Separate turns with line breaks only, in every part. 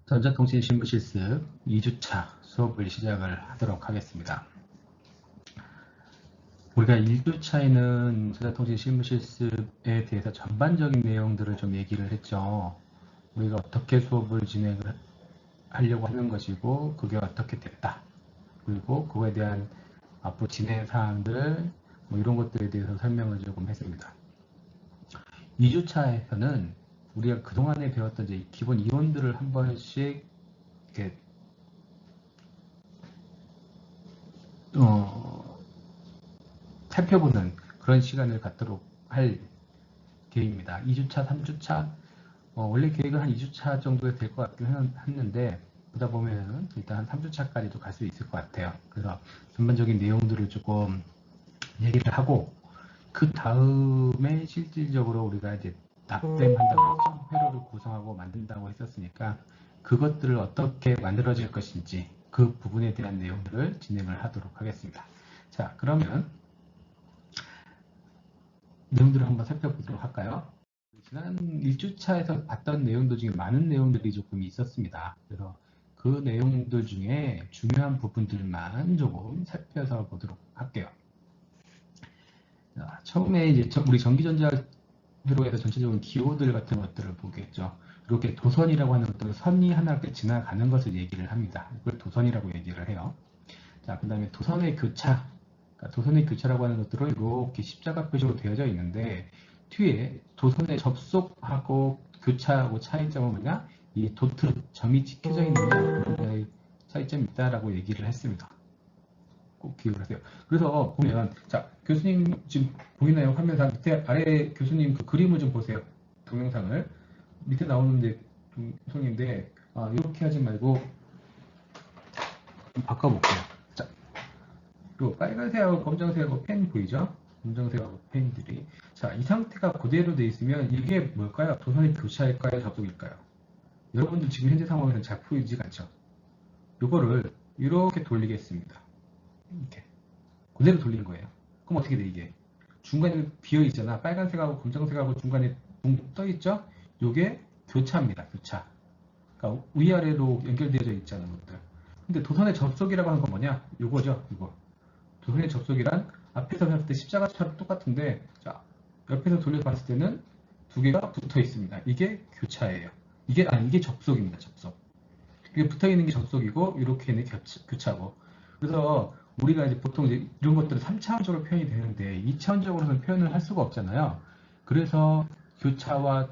전자통신 신부 실습 2주차 수업을 시작을 하도록 하겠습니다. 우리가 1주차에는 전자통신 신부 실습에 대해서 전반적인 내용들을 좀 얘기를 했죠. 우리가 어떻게 수업을 진행을 하려고 하는 것이고 그게 어떻게 됐다. 그리고 그거에 대한 앞으로 진행 사항들 이런 것들에 대해서 설명을 조금 했습니다. 2주차에서는 우리가 그동안에 배웠던 이제 기본 이론들을 한 번씩 이렇게 살펴보는 그런 시간을 갖도록 할 계획입니다. 2주차, 3주차 원래 계획은 한 2주차 정도에 될 것 같긴 했는데 보다 보면 일단 한 3주차까지도 갈 수 있을 것 같아요. 그래서 전반적인 내용들을 조금 얘기를 하고 그 다음에 실질적으로 우리가 이제 납땜 한다고 했죠. 회로를 구성하고 만든다고 했었으니까 그것들을 어떻게 만들어질 것인지 그 부분에 대한 내용들을 진행을 하도록 하겠습니다. 자, 그러면 내용들을 한번 살펴보도록 할까요? 지난 1주차에서 봤던 내용들 중에 많은 내용들이 조금 있었습니다. 그래서 그 내용들 중에 중요한 부분들만 조금 살펴서 보도록 할게요. 자, 처음에 이제 우리 전기전자 회로에서 전체적인 기호들 같은 것들을 보겠죠. 이렇게 도선이라고 하는 것들은 선이 하나 이렇게 지나가는 것을 얘기를 합니다. 이걸 도선이라고 얘기를 해요. 자, 그 다음에 도선의 교차. 그러니까 도선의 교차라고 하는 것들은 이렇게 십자가 표시로 되어져 있는데 뒤에 도선에 접속하고 교차하고 차이점은 뭐냐? 이 도트, 점이 찍혀져 있느냐, 그런 차이점이 있다라고 얘기를 했습니다. 꼭 기억을 하세요. 그래서 보면, 자, 교수님 지금 보이나요? 화면상 밑에 아래 교수님 그 그림을 좀 보세요. 동영상을. 밑에 나오는데, 동영상인데, 이렇게 하지 말고, 좀 바꿔볼게요. 자, 요 빨간색하고 검정색하고 펜 보이죠? 검정색하고 펜들이. 자, 이 상태가 그대로 돼 있으면 이게 뭘까요? 도선의 교차일까요? 접속일까요? 여러분들 지금 현재 상황에서는 잘 보이지 않죠? 요거를 이렇게 돌리겠습니다. 이렇게. 그대로 돌린 거예요. 그럼 어떻게 돼, 이게? 중간에 비어 있잖아. 빨간색하고 검정색하고 중간에 붕 떠 있죠? 요게 교차입니다. 교차. 그러니까 위아래로 연결되어져 있잖아요. 것들. 근데 도선의 접속이라고 하는 건 뭐냐? 요거죠. 이거. 도선의 접속이란 앞에서 봤을 때 십자가처럼 똑같은데, 자, 옆에서 돌려서 봤을 때는 두 개가 붙어 있습니다. 이게 교차예요. 이게 접속입니다. 접속. 이게 붙어 있는 게 접속이고, 이렇게 있는 게 교차고. 그래서 우리가 이제 보통 이제 이런 것들은 3차원적으로 표현이 되는데 2차원적으로는 표현을 할 수가 없잖아요. 그래서 교차와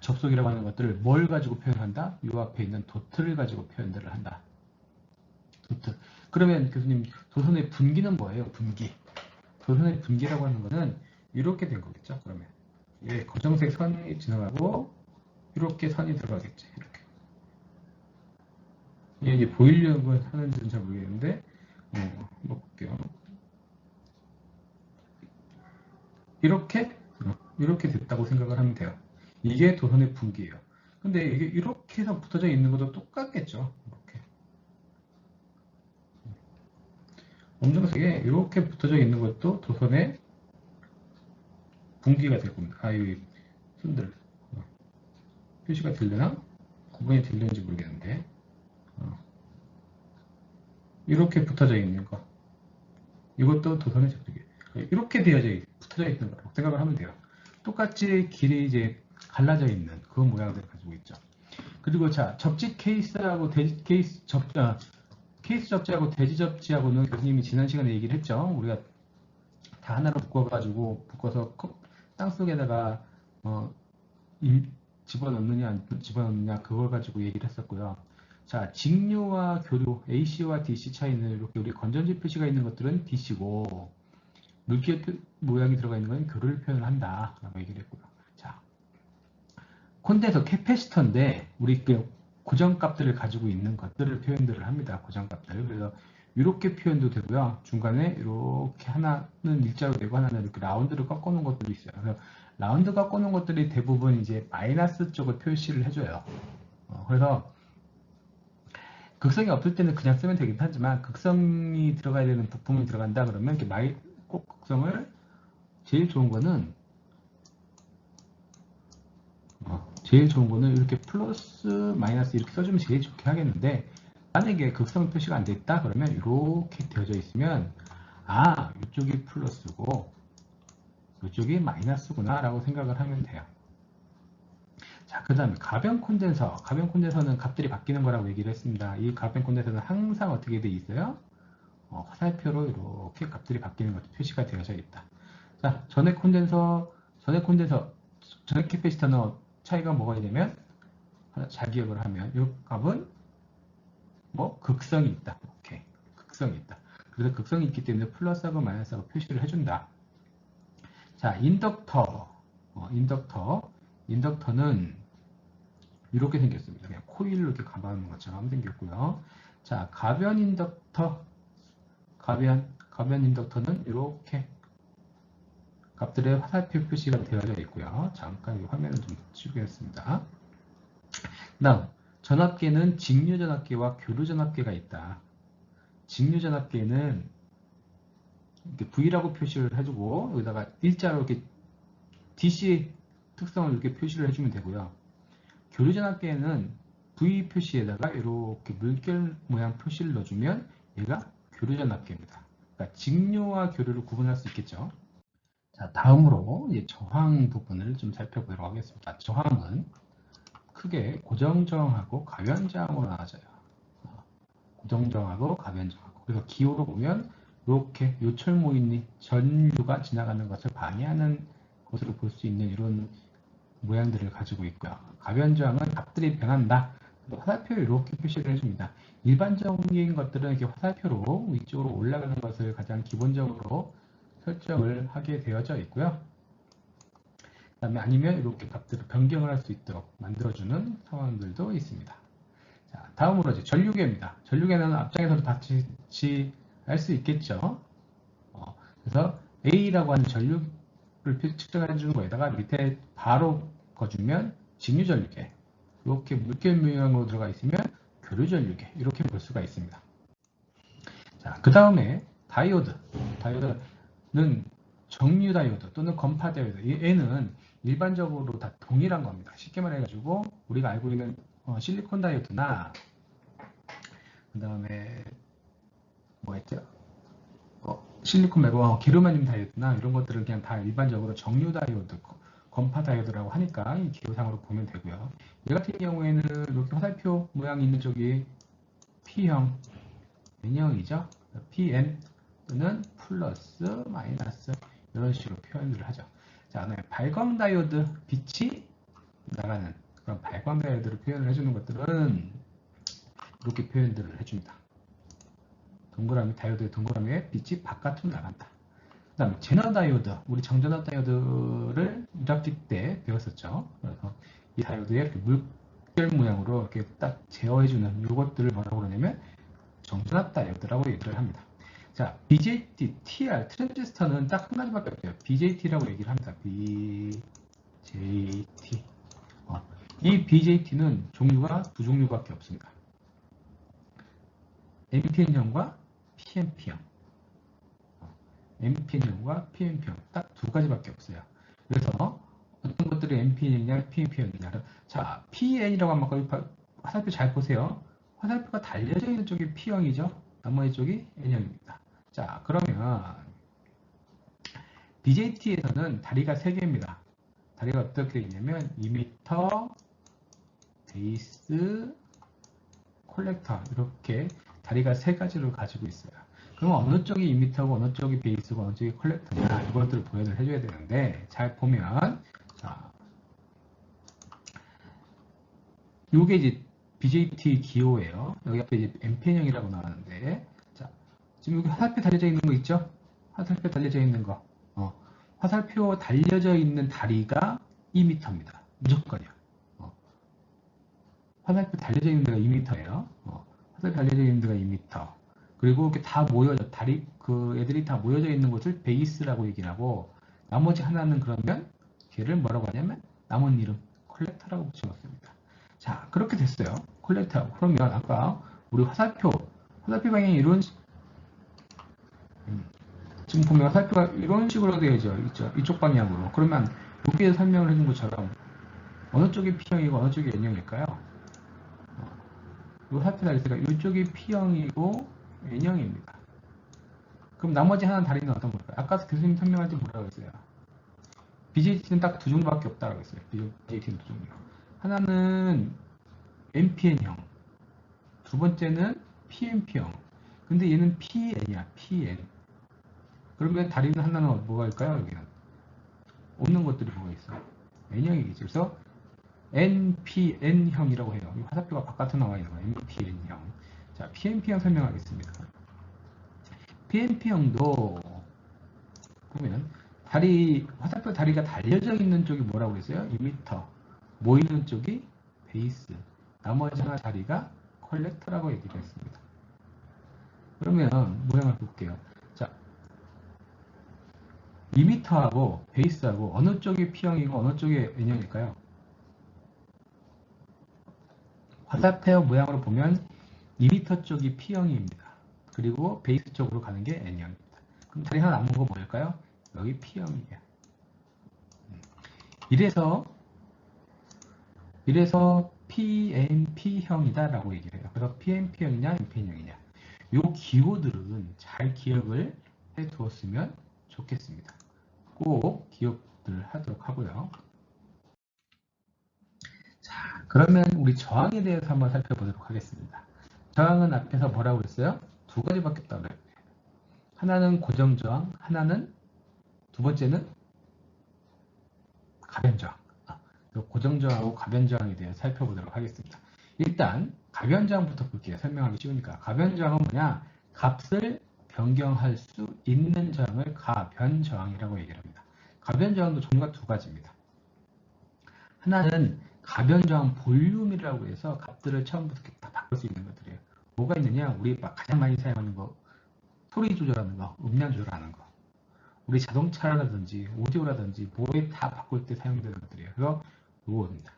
접속이라고 하는 것들을 뭘 가지고 표현한다? 이 앞에 있는 도트를 가지고 표현들을 한다. 도트. 그러면 교수님, 도선의 분기는 뭐예요? 분기. 도선의 분기라고 하는 것은 이렇게 된 거겠죠? 그러면 예, 검정색 선이 지나가고 이렇게 선이 들어가겠지. 이렇게. 이게 보이려고 하는지는 잘 모르겠는데 한번 볼게요. 이렇게 됐다고 생각을 하면 돼요. 이게 도선의 분기예요. 근데 이게 이렇게 해서 붙어져 있는 것도 똑같겠죠. 이렇게. 검정색에 이렇게 붙어져 있는 것도 도선의 분기가 될 겁니다. 이 손들. 표시가 들려나? 구분이 들리는지 모르겠는데. 이렇게 붙어져 있는 거. 이것도 도선의 접촉이에요. 이렇게 붙어져 있는 거라고 생각을 하면 돼요. 똑같이 길이 이제 갈라져 있는 그 모양을 가지고 있죠. 그리고 자, 접지 케이스하고 케이스 접지하고 대지 접지하고는 교수님이 지난 시간에 얘기를 했죠. 우리가 다 하나로 묶어서 땅 속에다가 집어넣느냐 안 집어넣느냐 그걸 가지고 얘기를 했었고요. 자, 직류와 교류 AC와 DC 차이는 이렇게 우리 건전지 표시가 있는 것들은 DC고 물기의 모양이 들어가 있는 건 교류를 표현을 한다 라고 얘기를 했고요. 자, 콘덴서 캐패시터인데 우리 그 고정값들을 가지고 있는 것들을 표현들을 합니다. 고정값들. 그래서 이렇게 표현도 되고요. 중간에 이렇게 하나는 일자로 되고 하나는 이렇게 라운드를 꺾어놓은 것들이 있어요. 그래서 라운드 꺾어놓은 것들이 대부분 이제 마이너스 쪽을 표시를 해줘요. 그래서 극성이 없을 때는 그냥 쓰면 되긴 하지만 극성이 들어가야 되는 부품이 들어간다 그러면 이렇게 꼭 극성을 제일 좋은 거는 제일 좋은 거는 이렇게 플러스 마이너스 이렇게 써주면 제일 좋게 하겠는데, 만약에 극성 표시가 안 돼 있다 그러면 이렇게 되어져 있으면 이쪽이 플러스고 이쪽이 마이너스구나 라고 생각을 하면 돼요. 자, 그 다음에 가변 콘덴서. 가변 콘덴서는 값들이 바뀌는 거라고 얘기를 했습니다. 이 가변 콘덴서는 항상 어떻게 돼 있어요? 화살표로 이렇게 값들이 바뀌는 것도 표시가 되어져 있다. 자, 전액 캐패시터는 차이가 뭐가 되냐면, 잘 기억을 하면, 이 값은 극성이 있다. 오케이. 극성이 있다. 그래서 극성이 있기 때문에 플러스하고 마이너스하고 표시를 해준다. 자, 인덕터는 이렇게 생겼습니다. 그냥 코일로 이렇게 감아놓는 것처럼 생겼고요. 자, 가변 인덕터는 이렇게 값들의 화살표 표시가 되어져 있고요. 잠깐 이 화면을 좀 치우겠습니다. 다음, 전압계는 직류전압계와 교류전압계가 있다. 직류전압계는 이렇게 V라고 표시를 해주고 여기다가 일자로 이렇게 DC 특성을 이렇게 표시를 해주면 되고요. 교류전압계는 V 표시에다가 이렇게 물결 모양 표시를 넣어주면 얘가 교류전압계입니다. 그러니까 직류와 교류를 구분할 수 있겠죠. 자, 다음으로 이제 저항 부분을 좀 살펴보도록 하겠습니다. 저항은 크게 고정저항하고 가변저항으로 나눠져요. 고정저항하고 가변저항. 그래서 기호로 보면 이렇게 요철모인이 전류가 지나가는 것을 방해하는 것으로 볼 수 있는 이런 모양들을 가지고 있고요. 가변저항은 값들이 변한다. 화살표 이렇게 표시를 해줍니다. 일반적인 것들은 이렇게 화살표로 위쪽으로 올라가는 것을 가장 기본적으로 설정을 하게 되어져 있고요. 그 다음에 아니면 이렇게 값들을 변경을 할 수 있도록 만들어주는 상황들도 있습니다. 자, 다음으로 이제 전류계입니다. 전류계는 앞장에서도 같이 할 수 있겠죠. 그래서 A라고 하는 전류를 측정해 주는 거에다가 밑에 바로 거주면 직류전류계, 이렇게 물결 모양으로 들어가 있으면 교류전류계, 이렇게 볼 수가 있습니다. 자, 그 다음에 다이오드는 정류 다이오드 또는 건파 다이오드. 얘는 일반적으로 다 동일한 겁니다. 쉽게 말해가지고 우리가 알고 있는 실리콘 다이오드나 그 다음에 뭐였죠? 실리콘 말고 게르마늄 다이오드나 이런 것들을 그냥 다 일반적으로 정류 다이오드, 건파 다이오드라고 하니까 이 기호상으로 보면 되고요. 얘 같은 경우에는 이렇게 화살표 모양이 있는 쪽이 P형, N형이죠. Pn 또는 플러스, 마이너스 이런 식으로 표현을 하죠. 자, 그다음에 발광 다이오드, 빛이 나가는 그런 발광 다이오드를 표현을 해주는 것들은 이렇게 표현들을 해줍니다. 동그라미 다이오드의 동그라미에 빛이 바깥으로 나간다. 그 다음에 제너 다이오드, 우리 정전압 다이오드를 1학기 때 배웠었죠. 그래서 이 다이오드에 이렇게 물결 모양으로 이렇게 딱 제어해주는 이것들을 뭐라고 그러냐면 정전압 다이오드라고 얘기를 합니다. 자, BJT, TR, 트랜지스터는 딱 한 가지밖에 없어요. BJT라고 얘기를 합니다. BJT. 이 BJT는 종류가 두 종류밖에 없습니다. NPN형과 PNP형. NPN형과 PNP형 딱 두 가지밖에 없어요. 그래서 어떤 것들이 NPN이냐 PNP형이냐. 자, PN이라고 하면 거기 화살표 잘 보세요. 화살표가 달려져 있는 쪽이 P형이죠. 나머지 쪽이 N형입니다. 자, 그러면 BJT에서는 다리가 3개입니다. 다리가 어떻게 있냐면 2m, 베이스, 콜렉터 이렇게 다리가 3가지를 가지고 있어요. 그럼 어느 쪽이 2m고 어느 쪽이 베이스고 어느 쪽이 컬렉터냐 이것들을 보여를 해줘야 되는데 잘 보면 자, 요게 이제 BJT 기호예요. 여기 앞에 이제 NPN형이라고 나왔는데 자, 지금 여기 화살표 달려져 있는 거 있죠? 화살표 달려져 있는 거 화살표 달려져 있는 다리가 2m입니다. 무조건이요. 화살표 달려져 있는 데가 2m예요. 화살표 달려져 있는 데가 2m. 그리고 이렇게 다 모여져, 애들이 다 모여져 있는 것을 베이스라고 얘기를 하고, 나머지 하나는 그러면, 걔를 뭐라고 하냐면, 남은 이름, 컬렉터라고 붙여놓습니다. 자, 그렇게 됐어요. 컬렉터. 그러면 아까, 우리 화살표 방향이 지금 보면 화살표가 이런 식으로 되어져 있죠. 이쪽 방향으로. 그러면, 여기에 설명을 해준 것처럼, 어느 쪽이 P형이고 어느 쪽이 N형일까요? 요 살펴 달리니까 이쪽이 P형이고 N형입니다. 그럼 나머지 하나는 다리는 어떤 걸까요? 아까 교수님 설명할 때 뭐라고 했어요? BJT는 딱 두 종류밖에 없다고 했어요. BJT는 두 종류. 하나는 MPN형, 두 번째는 PMP형. 근데 얘는 PN이야, PN. 그러면 다리는 하나는 뭐가 있을까요? 여기는 없는 것들이 뭐가 있어? N형이겠죠. 그래서 NPN형이라고 해요. 이 화살표가 바깥으로 나와 있는 거예요. NPN형. 자, PMP형 설명하겠습니다. PMP형도 보면 화살표 다리가 달려져 있는 쪽이 뭐라고 했어요? 2m. 모이는 쪽이 베이스. 나머지 하나 다리가 컬렉터라고 얘기를 했습니다. 그러면 모양을 볼게요. 자, 2m하고 베이스하고 어느 쪽이 P형이고 어느 쪽이 N형일까요? 화살표 모양으로 보면 2m 쪽이 P형입니다. 그리고 베이스 쪽으로 가는 게 N형입니다. 그럼 다리 하나 남은 거 뭘까요? 여기 P형이에요. 이래서 PNP형이다 라고 얘기를 해요. 그래서 PNP형이냐 MPN형이냐 이 기호들은 잘 기억을 해 두었으면 좋겠습니다. 꼭 기억들 하도록 하고요. 자, 그러면 우리 저항에 대해서 한번 살펴보도록 하겠습니다. 저항은 앞에서 뭐라고 그랬어요? 두 가지밖에 없다고 그랬어요. 하나는 고정저항, 하나는 두 번째는 가변저항. 고정저항하고 가변저항에 대해 살펴보도록 하겠습니다. 일단 가변저항부터 볼게요. 설명하기 쉬우니까. 가변저항은 뭐냐? 값을 변경할 수 있는 저항을 가변저항이라고 얘기를 합니다. 가변저항도 종류가 두 가지입니다. 하나는 가변저항 볼륨이라고 해서 값들을 처음부터 다 바꿀 수 있는 것들이에요. 뭐가 있느냐? 우리 가장 많이 사용하는 거, 소리 조절하는 거, 음량 조절하는 거. 우리 자동차라든지 오디오라든지 뭐에 다 바꿀 때 사용되는 것들이에요. 그래서 요겁니다.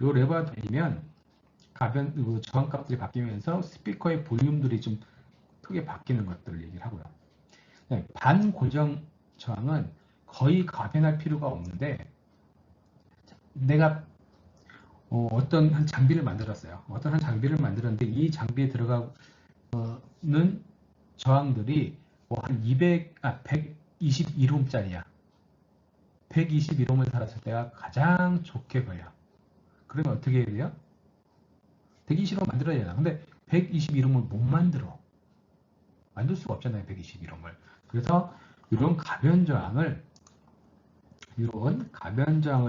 요 레버가 돌리면 저항값들이 바뀌면서 스피커의 볼륨들이 좀 크게 바뀌는 것들을 얘기를 하고요. 반고정 저항은 거의 가변할 필요가 없는데 내가 어떤 한 장비를 만들었어요. 어떤 한 장비를 만들었는데 이 장비에 들어가는 저항들이 한 121옴짜리야. 121옴을 달았을 때가 가장 좋게 걸려. 그러면 어떻게 해야 돼요? 120옴 만들어야 되나? 근데 121옴을 못 만들어. 만들 수가 없잖아요. 121옴을. 그래서 이런 가변저항을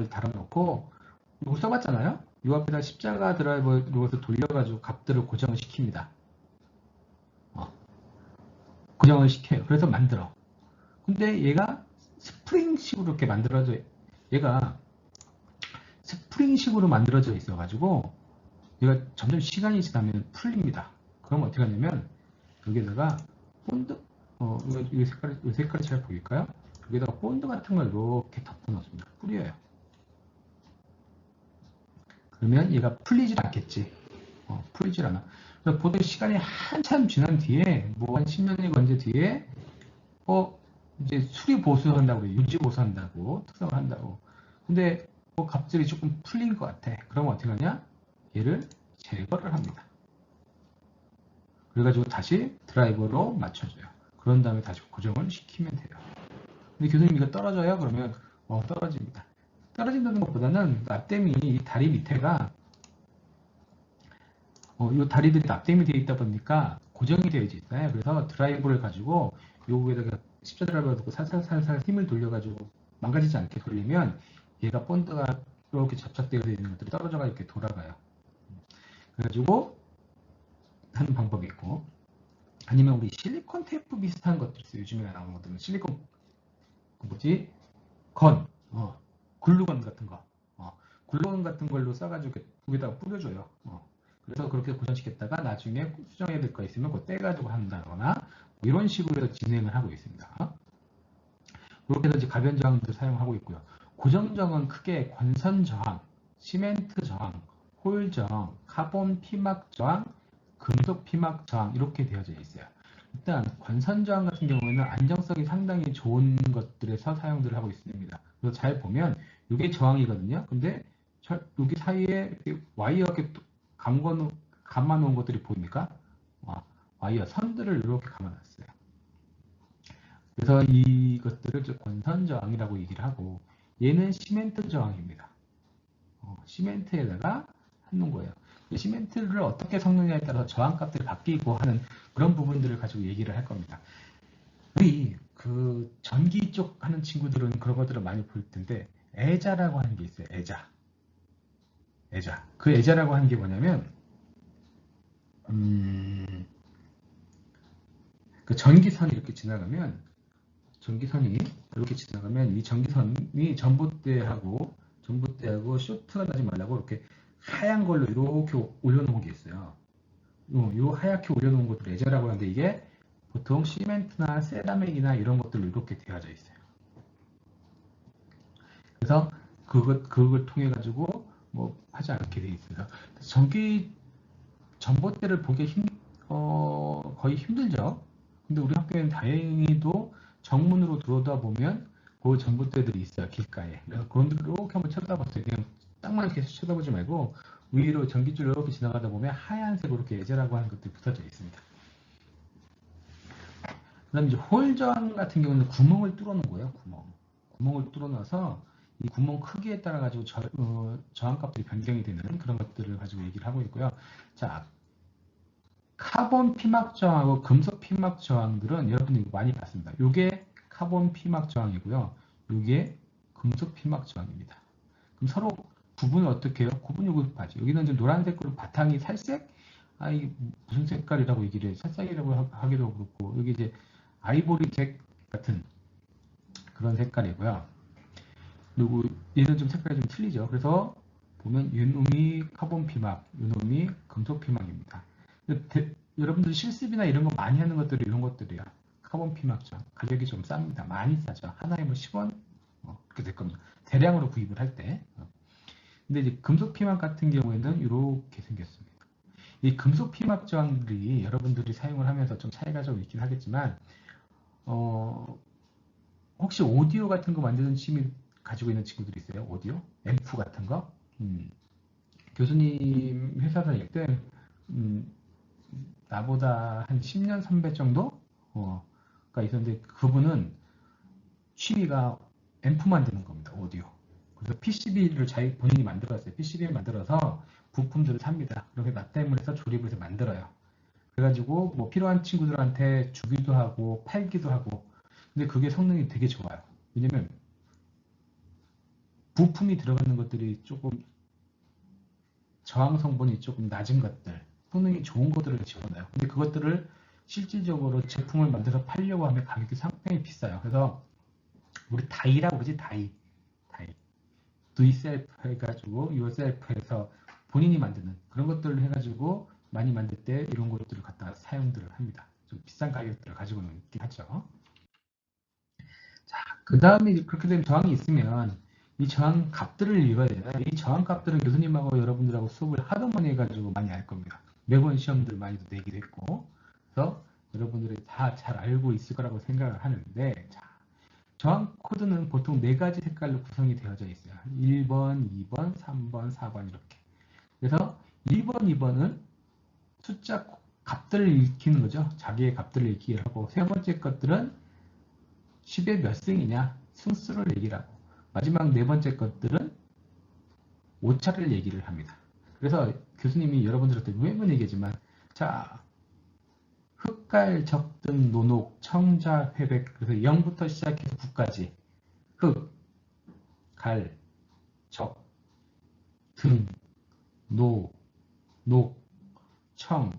달아놓고 이거 써봤잖아요. 이 앞에다 십자가 드라이버로 돌려가지고 값들을 고정을 시킵니다. 고정을 시켜요. 그래서 만들어. 근데 얘가 스프링식으로 이렇게 얘가 스프링식으로 만들어져 있어가지고 얘가 점점 시간이 지나면 풀립니다. 그럼 어떻게 하냐면 여기다가 본드, 이 색깔이 잘 보일까요? 여기다가 본드 같은 걸 이렇게 덮어 놓습니다. 뿌려요. 그러면 얘가 풀리질 않겠지. 풀리질 않아. 그래서 보통 시간이 한참 지난 뒤에, 뭐 한 10년이 건재 뒤에, 이제 수리 보수한다고 그래요. 유지 보수한다고, 특성을 한다고. 근데 값들이 조금 풀린 것 같아. 그러면 어떻게 하냐? 얘를 제거를 합니다. 그래가지고 다시 드라이버로 맞춰줘요. 그런 다음에 다시 고정을 시키면 돼요. 근데 교수님 이거 떨어져요? 그러면 떨어집니다. 떨어진다는 것보다는 납땜이 이 다리 밑에가 이 다리들이 납땜이 되어 있다 보니까 고정이 되어 있잖아요. 그래서 드라이버를 가지고 요거에다가 십자 드라이버를 넣고 살살살살 힘을 돌려가지고 망가지지 않게 돌리면 얘가 본드가 이렇게 접착되어 있는 것들이 떨어져가 이렇게 돌아가요. 그래가지고 하는 방법이 있고, 아니면 우리 실리콘 테이프 비슷한 것들 있어요. 요즘에 나오는 것들은 실리콘 글루건 같은 거, 글루건 같은 걸로 싸가지고 여기다가 뿌려줘요. 그래서 그렇게 고정시켰다가 나중에 수정해야 될 거 있으면 그거 떼가지고 한다거나 이런 식으로 해서 진행을 하고 있습니다. 그렇게 해서 이제 가변 저항도 사용하고 있고요. 고정 저항은 크게 권선 저항, 시멘트 저항, 홀 저항, 카본 피막 저항, 금속 피막 저항 이렇게 되어져 있어요. 일단 권선 저항 같은 경우에는 안정성이 상당히 좋은 것들에서 사용들을 하고 있습니다. 그래서 잘 보면 이게 저항이거든요. 근데 여기 사이에 와이어 이렇게 감아 놓은 것들이 보입니까? 와이어 선들을 이렇게 감아놨어요. 그래서 이것들을 권선 저항이라고 얘기를 하고, 얘는 시멘트 저항입니다. 시멘트에다가 해놓은 거예요. 시멘트를 어떻게 섞느냐에 따라서 저항값들이 바뀌고 하는 그런 부분들을 가지고 얘기를 할 겁니다. 우리 그 전기 쪽 하는 친구들은 그런 것들을 많이 볼 텐데, 애자라고 하는 게 있어요. 애자. 그 애자라고 하는 게 뭐냐면, 그 전기선이 이렇게 지나가면, 이 전기선이 전봇대하고 쇼트가 나지 말라고 이렇게 하얀 걸로 이렇게 올려놓은 게 있어요. 요 하얗게 올려놓은 것들 애자라고 하는데, 이게 보통 시멘트나 세라믹이나 이런 것들로 이렇게 되어져 있어요. 그래서 그걸 통해 가지고 뭐 하지 않게 돼 있어요. 전봇대를 보기 거의 힘들죠. 근데 우리 학교에는 다행히도 정문으로 들어오다 보면 그 전봇대들이 있어요, 길가에. 그래서 그런들 이렇게 한번 쳐다봤어요. 그냥 땅만 계속 쳐다보지 말고 위로 전기줄로 이렇게 지나가다 보면 하얀색으로 이렇게 예제라고 하는 것들이 붙어져 있습니다. 그 다음에 이제 홀전 같은 경우는 구멍을 뚫어놓은 거예요, 구멍을 뚫어놔서 이 구멍 크기에 따라 가지고 저항값들이 변경이 되는 그런 것들을 가지고 얘기를 하고 있고요. 자, 카본 피막 저항하고 금속 피막 저항들은 여러분들이 많이 봤습니다. 이게 카본 피막 저항이고요. 이게 금속 피막 저항입니다. 그럼 서로 구분을 어떻게 해요? 구분이 봐죠. 여기는 이제 노란색으로 바탕이 살색? 이게 무슨 색깔이라고 얘기를 해요? 살색이라고 하기도 그렇고, 여기 이제 아이보리색 같은 그런 색깔이고요. 그리고 얘는 좀 색깔이 좀 틀리죠. 그래서 보면 이놈이 카본 피막, 이놈이 금속 피막입니다. 여러분들 실습이나 이런 거 많이 하는 것들이 이런 것들이야. 카본 피막죠. 가격이 좀 쌉니다. 많이 싸죠. 하나에 뭐 10원? 그렇게 될 겁니다. 대량으로 구입을 할 때. 근데 이제 금속 피막 같은 경우에는 이렇게 생겼습니다. 이 금속 피막 저항들이 여러분들이 사용을 하면서 좀 차이가 좀 있긴 하겠지만, 혹시 오디오 같은 거 만드는 취미 가지고 있는 친구들이 있어요? 오디오? 앰프 같은 거? 교수님 회사 다닐 때, 나보다 한 10년 선배 정도가 있었는데, 그분은 취미가 앰프 만드는 겁니다. 오디오. 그래서 PCB를 본인이 만들었어요. PCB를 만들어서 부품들을 삽니다. 그렇게 납땜을 해서 조립을 해서 만들어요. 그래가지고 뭐 필요한 친구들한테 주기도 하고 팔기도 하고. 근데 그게 성능이 되게 좋아요. 왜냐면 부품이 들어가는 것들이 조금 저항 성분이 조금 낮은 것들, 성능이 좋은 것들을 집어넣어요. 근데 그것들을 실질적으로 제품을 만들어서 팔려고 하면 가격이 상당히 비싸요. 그래서 우리 다이라고 그러지, 다이. do yourself 해가지고 yourself 해서 본인이 만드는 그런 것들을 해가지고 많이 만들 때 이런 것들을 갖다 사용들을 합니다. 좀 비싼 가격들을 가지고는 있긴 하죠. 자, 그 다음에 그렇게 되면 저항이 있으면 이 저항 값들을 읽어야 돼요. 이 저항 값들은 교수님하고 여러분들하고 수업을 하도 많이 해가지고 많이 알 겁니다. 매번 시험들 많이도 내기도 했고, 그래서 여러분들이 다 잘 알고 있을 거라고 생각을 하는데, 자, 저항 코드는 보통 4가지 색깔로 구성이 되어져 있어요. 1번, 2번, 3번, 4번 이렇게. 그래서 1번, 2번은 숫자 값들을 읽히는 거죠. 자기의 값들을 읽기를 하고, 세 번째 것들은 10의 몇 승이냐 승수를 얘기를 하고, 마지막 네 번째 것들은 오차를 얘기를 합니다. 그래서 교수님이 여러분들한테 매번 얘기하지만, 자, 흑갈, 적등, 노녹, 청자, 회백, 그래서 0부터 시작해서 9까지 흑, 갈, 적, 등, 노, 녹, 청,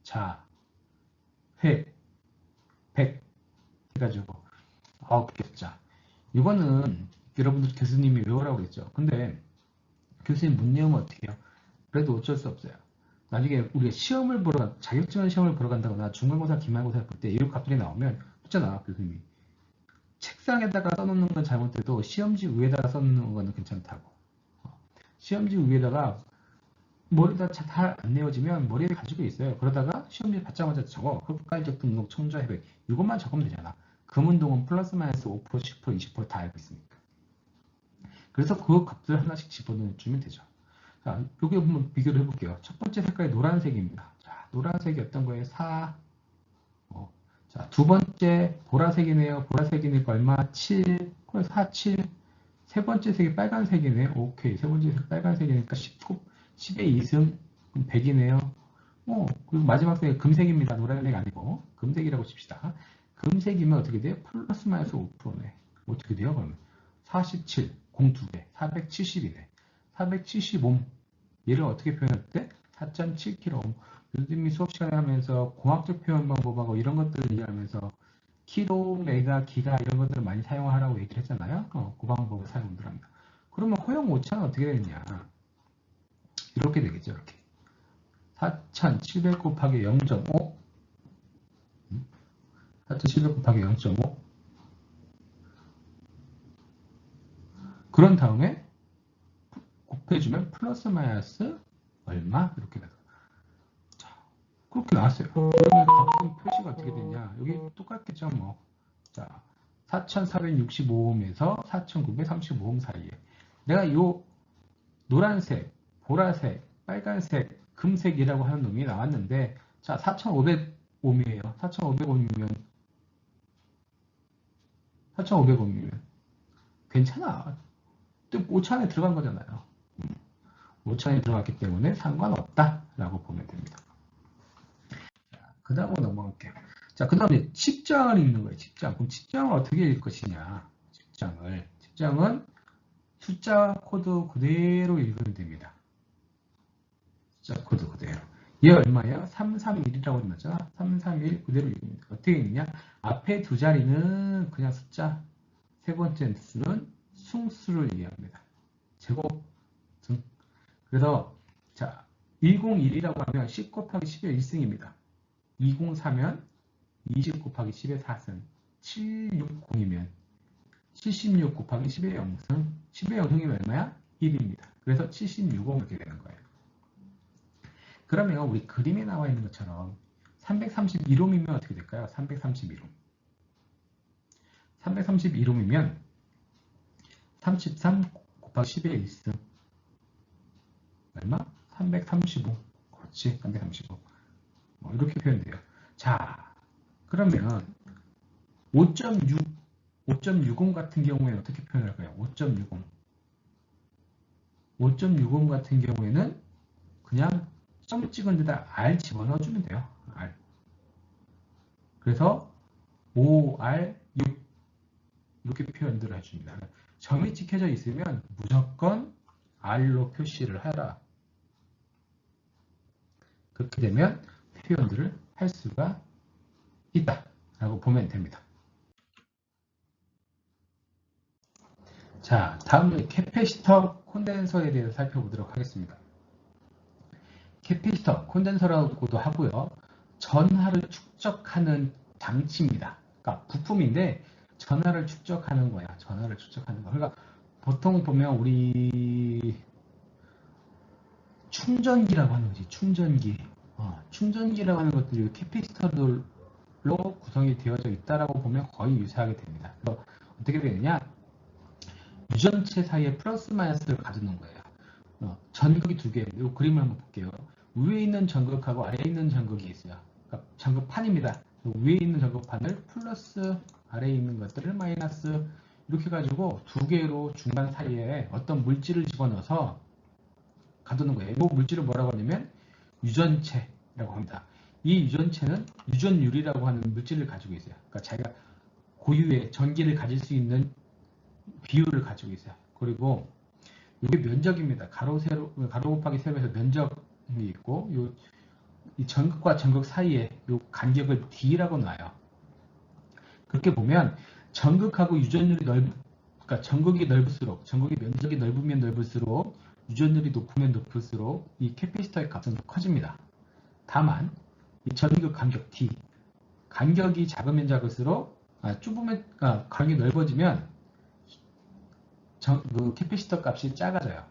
자, 회, 백 해가지고 9개자. 이거는 여러분들 교수님이 외우라고 그랬죠. 근데 교수님 못 외우면 어떻게 해요? 그래도 어쩔 수 없어요. 나중에 우리가 자격증 시험을 보러 간다거나 중간고사, 기말고사 볼 때 이런 값들이 나오면 붙잖아, 교수님이. 책상에다가 써놓는 건 잘못돼도 시험지 위에다가 써놓는 건 괜찮다고. 시험지 위에다가 머리다 잘 안 내워지면 머리에 가지고 있어요. 그러다가 시험지 받자마자 적어. 흑갈적 등록 청자 회백. 이것만 적으면 되잖아. 금운동은 플러스 마이너스 5%, 10%, 20%다 알고 있으니까. 그래서 그 값을 하나씩 집어넣어주면 되죠. 자, 여기 한번 비교를 해볼게요. 첫 번째 색깔이 노란색입니다. 자, 노란색이 어떤 거예요? 4. 자, 두 번째 보라색이네요. 보라색이니까 얼마? 7. 4, 7. 세 번째 색이 빨간색이네요. 오케이. 세 번째 색 빨간색이니까 19, 10의 2승. 그럼 100이네요. 그리고 마지막 색이 금색입니다. 노란색 아니고. 금색이라고 칩시다. 금색이면 어떻게 돼요? 플러스 마이너스 5%네. 어떻게 돼요? 그러면 47, 02개, 470이네. 475. 얘를 어떻게 표현할 때? 4.7kΩ. 요즘이 수업 시간에 하면서 공학적 표현 방법하고 이런 것들을 이해하면서 키로, 메가, 기가 이런 것들을 많이 사용하라고 얘기를 했잖아요. 그 방법을 사용들 합니다. 그러면 허용 오차는 어떻게 되느냐? 이렇게 되겠죠. 이렇게. 4,700 곱하기 0.5 4,700 곱하기 0.5 그런 다음에 곱해주면 플러스 마이너스 얼마? 이렇게 돼요. 자, 그렇게 나왔어요. 그러면 각종 표시가 어떻게 되냐? 여기 똑같겠죠, 뭐. 자, 4,465옴에서 4,935옴 사이에 내가 요 노란색, 보라색, 빨간색, 금색이라고 하는 놈이 나왔는데 자, 4,500옴이에요. 4,500옴이면 4,500옴이면 괜찮아. 또 오차 안에 들어간 거잖아요. 오차 안에 들어갔기 때문에 상관없다라고 보면 됩니다. 그 다음으로 넘어갈게요. 자, 그 다음에 칩장을 읽는 거예요. 칩장. 그럼 칩장을 어떻게 읽을 것이냐? 칩장은 숫자 코드 그대로 읽으면 됩니다. 숫자 코드 그대로. 얘 얼마예요? 331이라고 했죠? 331 그대로 읽습니다. 어떻게 읽느냐? 앞에 두 자리는 그냥 숫자, 세 번째 수는 승수를 이해합니다. 제곱, 등. 그래서 자, 101이라고 하면 10 곱하기 10의 1승입니다. 204면 20 곱하기 10의 4승. 760이면 76 곱하기 10의 0승. 10의 0승이면 얼마야? 1입니다. 그래서 76억 이렇게 되는 거예요. 그러면 우리 그림에 나와 있는 것처럼 331옴이면 어떻게 될까요? 331옴. 331옴이면 33 곱하기 10의 1승. 얼마? 335. 그렇지, 335. 이렇게 표현돼요. 자, 그러면 5.60 같은 경우에는 어떻게 표현할까요? 5.60. 5.60 같은 경우에는 그냥 점 찍은 데다 R 집어넣어주면 돼요. R. 그래서 5R6 이렇게 표현들을 해줍니다. 점이 찍혀져 있으면 무조건 R로 표시를 하라. 그렇게 되면 표현들을 할 수가 있다라고 보면 됩니다. 자, 다음은 캐패시터 콘덴서에 대해서 살펴보도록 하겠습니다. 캐패시터 콘덴서라고도 하고요. 전하를 축적하는 장치입니다. 그러니까 부품인데 전하를 축적하는 거야. 전하를 축적하는 거. 그러니까 보통 보면 우리 충전기라고 하는 거지. 충전기. 충전기라고 하는 것들이 캐패시터들로 구성이 되어져 있다라고 보면 거의 유사하게 됩니다. 그래서 어떻게 되느냐? 유전체 사이에 플러스 마이너스를 가두는 거예요. 전극이 두 개. 이 그림을 한번 볼게요. 위에 있는 전극하고 아래에 있는 전극이 있어요. 그러니까 전극판입니다. 위에 있는 전극판을 플러스, 아래에 있는 것들을 마이너스 이렇게 가지고 두 개로 중간 사이에 어떤 물질을 집어넣어서 가두는 거예요. 이 물질을 뭐라고 하냐면 유전체라고 합니다. 이 유전체는 유전율이라고 하는 물질을 가지고 있어요. 그러니까 자기가 고유의 전기를 가질 수 있는 비율을 가지고 있어요. 그리고 이게 면적입니다. 가로 곱하기 세로에서 면적이 있고 이 전극과 전극 사이에 이 간격을 D라고 놔요. 그렇게 보면 전극하고 유전율이 그러니까 전극이 넓을수록, 전극의 면적이 넓으면 넓을수록 유전율이 높으면 높을수록 이 캐패시터의 값은 더 커집니다. 다만 이 전극 간격 D, 간격이 작으면 작을수록 간격이 넓어지면 그 캐패시터 값이 작아져요.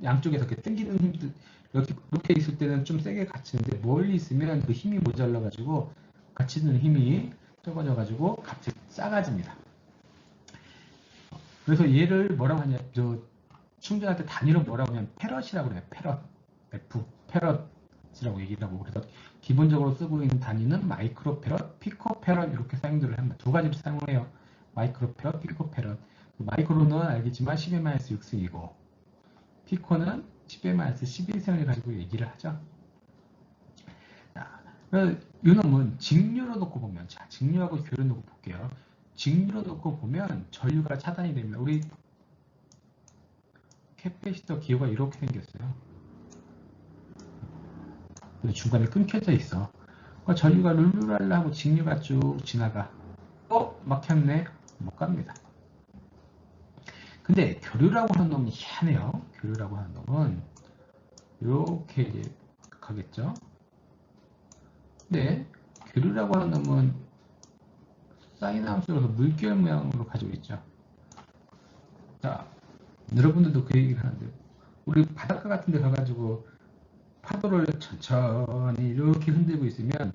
양쪽에서 이렇게 당기는 힘들 이렇게 있을 때는 좀 세게 갇히는데 멀리 있으면 그 힘이 모자라 가지고 갇히는 힘이 적어져 가지고 값이 작아집니다. 그래서 얘를 뭐라고 하냐, 충전할 때 단위로 뭐라고 하냐면 페럿이라고 그래요. 페럿. F, 페럿이라고 얘기를 하고. 그래서 기본적으로 쓰고 있는 단위는 마이크로 페럿, 피코 페럿 이렇게 사용들을 합니다. 두 가지를 사용을 해요. 마이크로 페럿, 피코 페럿. 마이크로는 알겠지만 10-6승이고 피코는 10-11승을 가지고 얘기를 하죠. 자, 이 놈은 직류로 놓고 보면, 자, 직류하고 교류 놓고 볼게요. 직류로 놓고 보면 전류가 차단이 됩니다. 우리 캐패시터 기호가 이렇게 생겼어요. 중간에 끊겨져 있어. 전류가 룰루랄라 하고 직류가 쭉 지나가. 막혔네. 못 갑니다. 근데 교류라고 하는 놈이 희한해요. 교류라고 하는 놈은 이렇게 이제 가겠죠. 근데 교류라고 하는 놈은 사인 함수로서 물결 모양으로 가지고 있죠. 자, 여러분들도 그 얘기를 하는데 우리 바닷가 같은 데 가가지고 파도를 천천히 이렇게 흔들고 있으면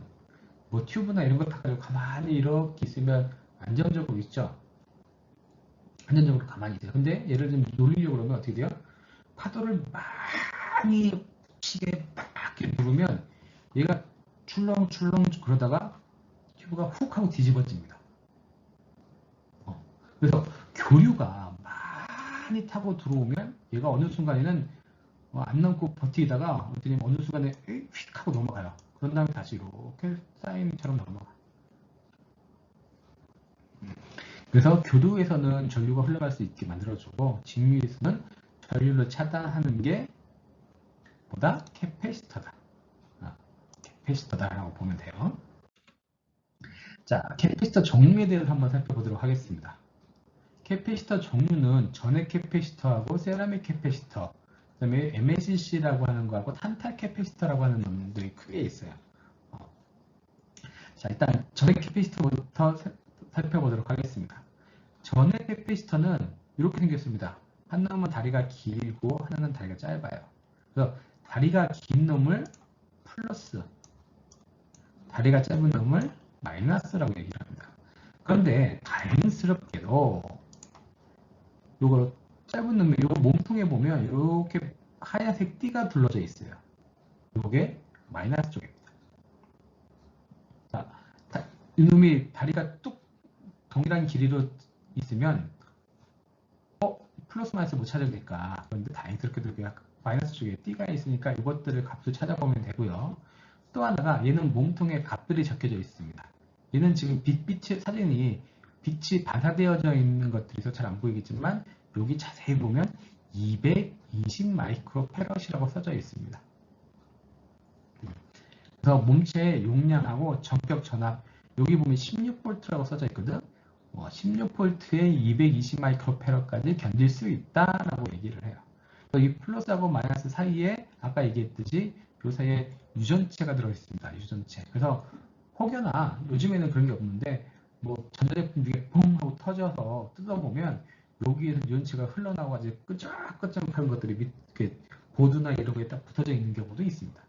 뭐 튜브나 이런 거 타가지고 가만히 이렇게 있으면 안정적으로 있죠. 안정적으로 가만히 있어요. 근데 얘를 좀 놀리려고 그러면 어떻게 돼요? 파도를 많이 치게 막 누르면 얘가 출렁출렁 그러다가 튜브가 훅 하고 뒤집어집니다. 그래서 교류가 많이 타고 들어오면 얘가 어느 순간에는 안 넘고 버티다가 어느 순간에 휙 하고 넘어가요. 그런 다음에 다시 이렇게 사인처럼 넘어가. 그래서 교도에서는 전류가 흘러갈 수 있게 만들어주고 직류에서는 전류를 차단하는 게 보다 캐패시터다. 캐패시터다라고 보면 돼요. 자, 캐패시터 종류에 대해서 한번 살펴보도록 하겠습니다. 캐패시터 종류는 전해 캐패시터하고 세라믹 캐패시터, 그 다음에 MLCC라고 하는 거하고 탄탈 캐패시터라고 하는 놈들이 크게 있어요. 자, 일단 전해 캐패시터부터 살펴보도록 하겠습니다. 전해 캐패시터는 이렇게 생겼습니다. 한 놈은 다리가 길고 하나는 다리가 짧아요. 그래서 다리가 긴 놈을 플러스, 다리가 짧은 놈을 마이너스라고 얘기를 합니다. 그런데 다행스럽게도 요거 짧은 놈이 요거 몸통에 보면 이렇게 하얀색 띠가 둘러져 있어요. 요게 마이너스 쪽입니다. 자, 이놈이 다리가 뚝 동일한 길이로 있으면 플러스 마이너스 못 찾으니까 그런데 다행스럽게도 마이너스 쪽에 띠가 있으니까 이것들을 값을 찾아보면 되고요. 또 하나가 얘는 몸통에 값들이 적혀져 있습니다. 얘는 지금 사진이 빛이 반사되어져 있는 것들이 잘 안 보이겠지만 여기 자세히 보면 220 마이크로 페럿이라고 써져 있습니다. 그래서 몸체의 용량하고 전격 전압 여기 보면 16V라고 써져 있거든. 16V에 220 마이크로 페럿까지 견딜 수 있다라고 얘기를 해요. 이 플러스하고 마이너스 사이에 아까 얘기했듯이 그 사이에 유전체가 들어있습니다. 유전체. 그래서 혹여나 요즘에는 그런 게 없는데 뭐 전자제품 중에 붕 하고 터져서 뜯어보면 여기에서 유전체가 흘러나와가지고 끄적끄적한 것들이 밑에 보드나 이런 거에 딱 붙어져 있는 경우도 있습니다.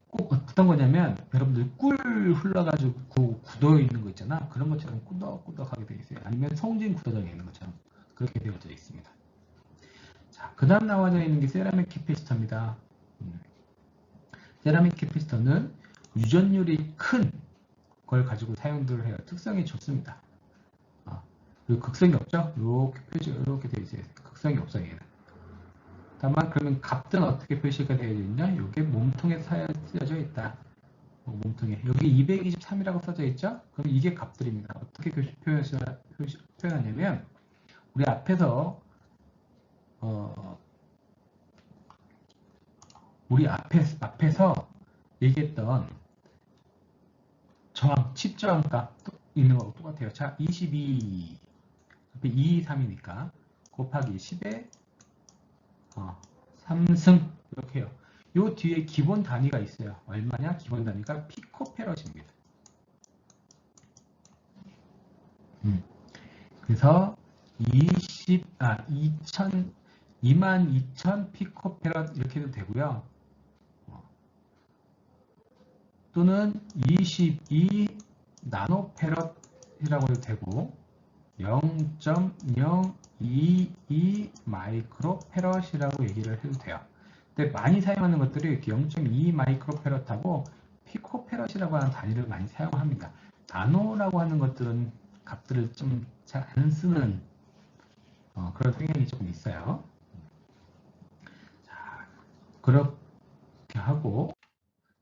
꼭 어떤 거냐면 여러분들 꿀 흘러가지고 굳어 있는 거 있잖아. 그런 것처럼 꾸덕꾸덕하게 되어 있어요. 아니면 송진 굳어져 있는 것처럼 그렇게 되어져 있습니다. 자, 그 다음 나와져 있는 게 세라믹 캐패시터입니다. 세라믹 캐패시터는 유전율이 큰 걸 가지고 사용들을 해요. 특성이 좋습니다. 그리고 극성이 없죠? 이렇게 표시가 이렇게 되어 있어요. 극성이 없어요, 얘는. 다만 그러면 값들은 어떻게 표시가 되어 있냐? 이게 몸통에 쓰여져 있다. 몸통에 여기 223이라고 써져 있죠? 그럼 이게 값들입니다. 어떻게 표현하냐면 우리 앞에서 앞에서 얘기했던 칩 저항값 있는 거하고 똑같아요. 자, 22 223이니까 곱하기 10에 3승 이렇게 해요. 요 뒤에 기본 단위가 있어요. 얼마냐? 기본 단위가 피코페럿입니다. 그래서 22,000 피코페럿 이렇게 해도 되고요. 또는 22 나노페럿이라고 해도 되고 0.022 마이크로페럿이라고 얘기를 해도 돼요. 근데 많이 사용하는 것들이 0.2 마이크로페럿하고 피코페럿이라고 하는 단위를 많이 사용합니다. 나노라고 하는 것들은 값들을 좀 잘 안 쓰는 그런 성향이 조금 있어요. 자, 그렇게 하고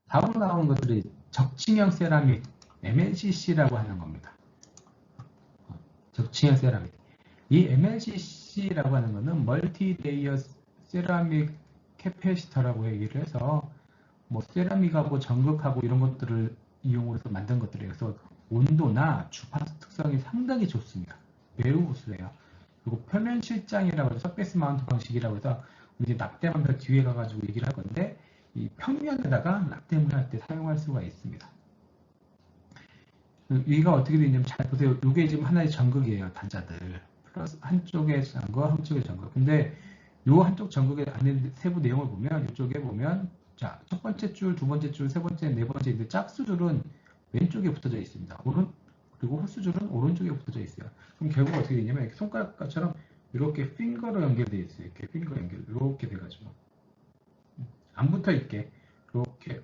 다음으로 나오는 것들이 적층형 세라믹 MLCC라고 하는 겁니다. 적층형 세라믹. 이 MLCC라고 하는 것은 멀티 레이어 세라믹 캐패시터라고 얘기를 해서 뭐 세라믹하고 전극하고 이런 것들을 이용해서 만든 것들이에요. 그래서 온도나 주파수 특성이 상당히 좋습니다. 매우 우수해요. 그리고 표면 실장이라고 해서 서페이스 마운트 방식이라고 해서 이제 납땜하면서 뒤에 가가지고 얘기를 할 건데 이 평면에다가 납땜을 할 때 사용할 수가 있습니다. 여기가 어떻게 되냐면 잘 보세요. 이게 지금 하나의 전극이에요. 단자들. 플러스 한쪽의 전극, 한쪽의 전극. 근데 요 한쪽 전극의 안에 세부 내용을 보면 이쪽에 보면 자, 첫 번째 줄, 두 번째 줄, 세 번째, 네 번째 인데 짝수줄은 왼쪽에 붙어져 있습니다. 그리고 홀수줄은 오른쪽에 붙어져 있어요. 그럼 결국 어떻게 되냐면 이렇게 손가락처럼 이렇게 핑거로 연결되어 있어요. 이렇게 핑거 연결, 이렇게 돼가지고 안 붙어 있게 이렇게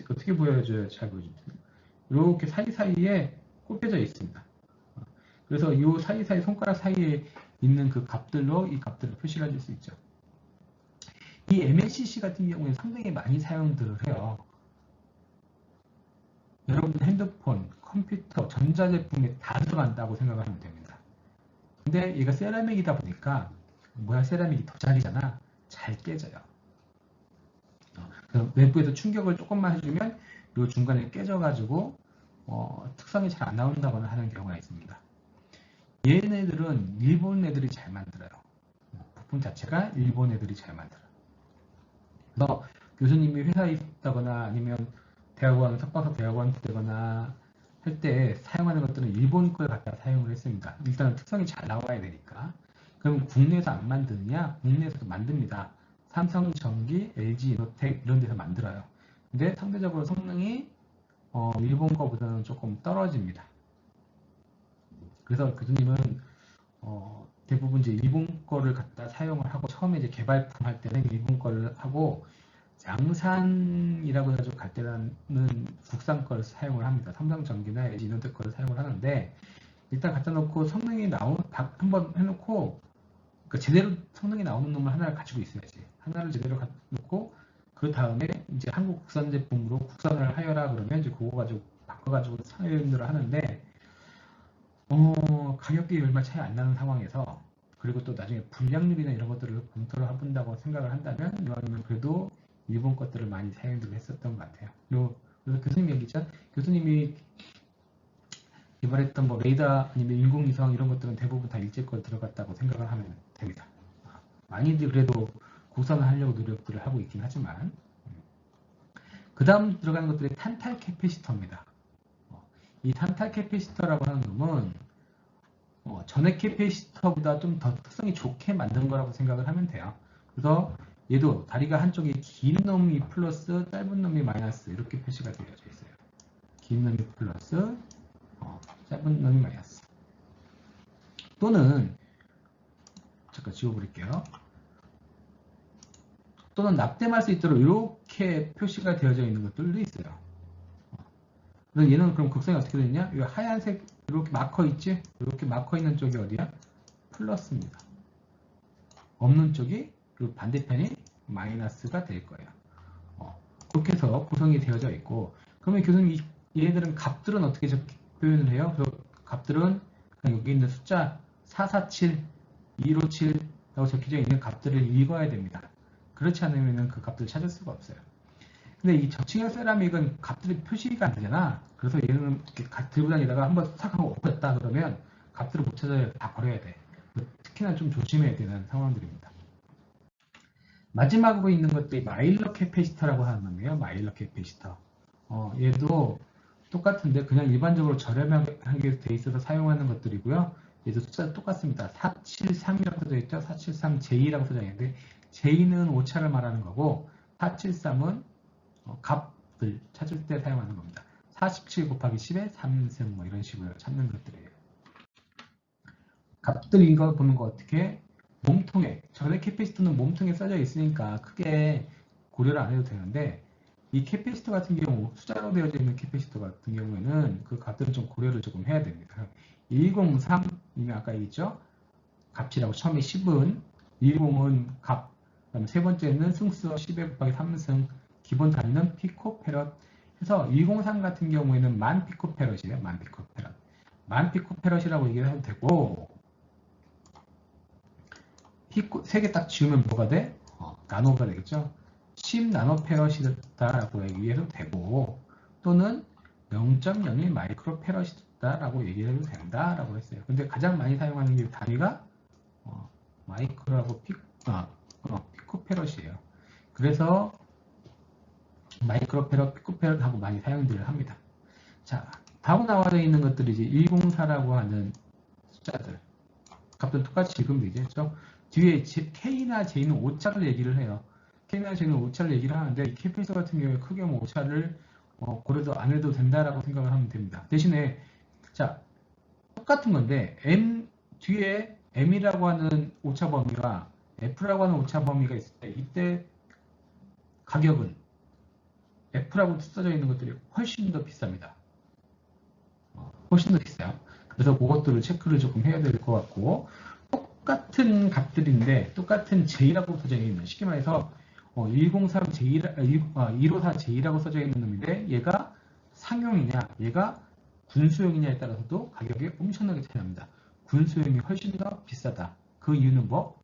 어떻게 보여줘야 잘 보여줍니다. 이렇게 사이사이에 꼽혀져 있습니다. 그래서 이 사이사이 손가락 사이에 있는 그 값들로 이 값들을 표시를 해줄 수 있죠. 이 MLCC 같은 경우에 상당히 많이 사용들을 해요. 여러분 핸드폰, 컴퓨터, 전자제품에 다 들어간다고 생각하면 됩니다. 근데 얘가 세라믹이다 보니까 뭐야 세라믹이 더 잘이잖아. 잘 깨져요. 외부에서 충격을 조금만 해주면 이 중간에 깨져가지고 특성이 잘 안 나온다거나 하는 경우가 있습니다. 얘네들은 일본 애들이 잘 만들어요. 부품 자체가 일본 애들이 잘 만들어요. 그래서 교수님이 회사에 있다거나 아니면 대학원, 석박사 대학원 되거나 할 때 사용하는 것들은 일본 걸 갖다 사용을 했습니다. 일단은 특성이 잘 나와야 되니까. 그럼 국내에서 안 만드느냐? 국내에서도 만듭니다. 삼성전기, LG이노텍 이런 데서 만들어요. 근데 상대적으로 성능이 일본 거보다는 조금 떨어집니다. 그래서 교수님은 대부분 이제 일본 거를 갖다 사용을 하고 처음에 이제 개발품 할 때는 일본 거를 하고 양산이라고 해가지고 갈 때는 국산 거를 사용을 합니다. 삼성전기나 LG이노텍 거를 사용을 하는데 일단 갖다 놓고 성능이 한번 해놓고 그러니까 제대로 성능이 나오는 놈을 하나를 가지고 있어야지. 하나를 제대로 갖다 놓고 그 다음에 이제 한국 국산 제품으로 국산을 하여라 그러면 이제 그거 가지고 바꿔가지고 사용을 하는데 가격이 얼마 차이 안 나는 상황에서 그리고 또 나중에 불량률이나 이런 것들을 검토를 해본다고 생각을 한다면 이거는 그래도 일본 것들을 많이 사용을 했었던 것 같아요. 그래서 교수님 얘기죠. 교수님이 개발했던 뭐 레이더 아니면 인공위성 이런 것들은 대부분 다 일제 거 들어갔다고 생각을 하면 됩니다. 많이들 그래도 국산을 하려고 노력들을 하고 있긴 하지만 그 다음 들어가는 것들이 탄탈 캐패시터입니다. 이 탄탈 캐패시터라고 하는 놈은 전액 캐패시터보다 좀 더 특성이 좋게 만든 거라고 생각을 하면 돼요. 그래서 얘도 다리가 한쪽이 긴 놈이 플러스 짧은 놈이 마이너스 이렇게 표시가 되어져 있어요. 긴 놈이 플러스 짧은 놈이 마이너스. 또는 잠깐 지워버릴게요. 또는 납땜할 수 있도록 이렇게 표시가 되어져 있는 것들도 있어요. 그래서 얘는 그럼 극성이 어떻게 되냐? 이 하얀색 이렇게 마커 있지? 이렇게 마커 있는 쪽이 어디야? 플러스입니다. 없는 쪽이 그 반대편이 마이너스가 될 거예요. 그렇게 해서 구성이 되어져 있고 그러면 교수님 얘네들은 값들은 어떻게 표현을 해요? 그 값들은 여기 있는 숫자 447, 257라고 적혀져 있는 값들을 읽어야 됩니다. 그렇지 않으면 그 값들을 찾을 수가 없어요. 근데 이 적층형 세라믹은 값들이 표시가 안 되잖아. 그래서 얘는 이렇게 들고 다니다가 한번 싹 하고 엎었다 그러면 값들을 못 찾아야 다 버려야 돼. 특히나 좀 조심해야 되는 상황들입니다. 마지막으로 있는 것들이 마일러 캐패시터라고 하는 건데요. 마일러 캐패시터. 얘도 똑같은데 그냥 일반적으로 저렴하게 돼 있어서 사용하는 것들이고요. 얘도 숫자 똑같습니다. 473이라고 써져 있죠. 473J라고 써져 있는데 J는 오차를 말하는 거고 473은 값을 찾을 때 사용하는 겁니다. 47 곱하기 10의 3승 뭐 이런 식으로 찾는 것들이에요. 값들인 거 보는 거 어떻게? 몸통에, 전에 캐피시터는 몸통에 써져 있으니까 크게 고려를 안 해도 되는데, 이 캐피시터 같은 경우, 숫자로 되어져 있는 캐피시터 같은 경우에는 그 값들은 좀 고려를 조금 해야 됩니다. 103, 이미 아까 얘기했죠? 값이라고 처음에 10은, 10은 값, 그다음에 세 번째는 승수 10에 곱하기 3승, 기본 단위는 피코페럿 해서 103 같은 경우에는 만 피코페럿이에요. 만 피코페럿. 만 피코페럿이라고 얘기를 해도 되고, 피코 3개 딱 지우면 뭐가 돼? 나노가 되겠죠. 10 나노페럿이다라고 얘기해도 되고, 또는 0.01 마이크로페럿이다라고 얘기해도 된다라고 했어요. 근데 가장 많이 사용하는 게 단위가 마이크로하고 피코페럿이에요. 그래서 마이크로페럿, 피코페럿하고 많이 사용들을 합니다. 자, 다음 나와져 있는 것들이 이제 104라고 하는 숫자들. 값도 똑같이 읽으면 되겠죠. 뒤에 K나 J는 오차를 얘기를 해요. K나 J는 오차를 얘기를 하는데 이 캐피터 같은 경우에 크게 뭐 오차를 고려도 안 해도 된다라고 생각을 하면 됩니다. 대신에 자 똑같은 건데 M 뒤에 M이라고 하는 오차 범위와 F라고 하는 오차 범위가 있을 때 이때 가격은 F라고 써져 있는 것들이 훨씬 더 비쌉니다. 훨씬 더 비싸요. 그래서 그것들을 체크를 조금 해야 될 것 같고 똑같은 값들인데 똑같은 J라고 써져 있는 쉽게 말해서 104J라고 써져 있는 놈인데 얘가 상용이냐 얘가 군수용이냐에 따라서도 가격이 엄청나게 차이납니다. 군수용이 훨씬 더 비싸다. 그 이유는 뭐?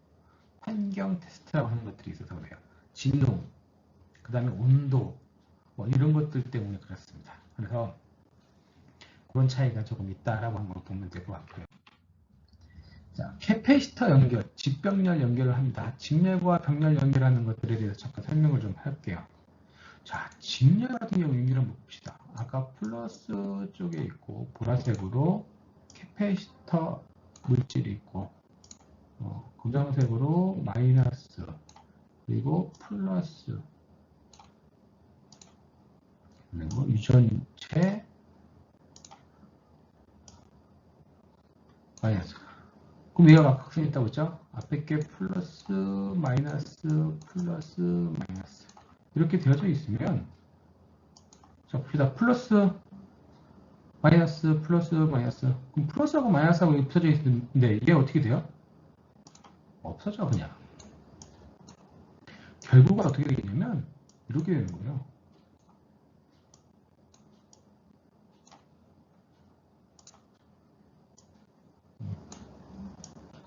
환경 테스트라고 하는 것들이 있어서 그래요. 진동, 그 다음에 온도 이런 것들 때문에 그렇습니다. 그래서 그런 차이가 조금 있다라고 한번 보면 될 것 같고요. 자, 캐패시터 연결, 직병렬 연결을 합니다. 직렬과 병렬 연결하는 것들에 대해서 잠깐 설명을 좀 할게요. 자, 직렬 같은 경우 연결을 한번 봅시다. 아까 플러스 쪽에 있고 보라색으로 캐패시터 물질이 있고 검정색으로 마이너스 그리고 플러스 그리고 유전체 마이너스. 그럼 얘가 각각선 있다고 했죠? 앞에 게 플러스 마이너스 플러스 마이너스 이렇게 되어져 있으면 자 봅시다. 플러스 마이너스 플러스 마이너스 그럼 플러스하고 마이너스하고 붙어져 있는데 이게 어떻게 돼요? 없어져 그냥. 결국은 어떻게 되겠냐면 이렇게 되는 거예요.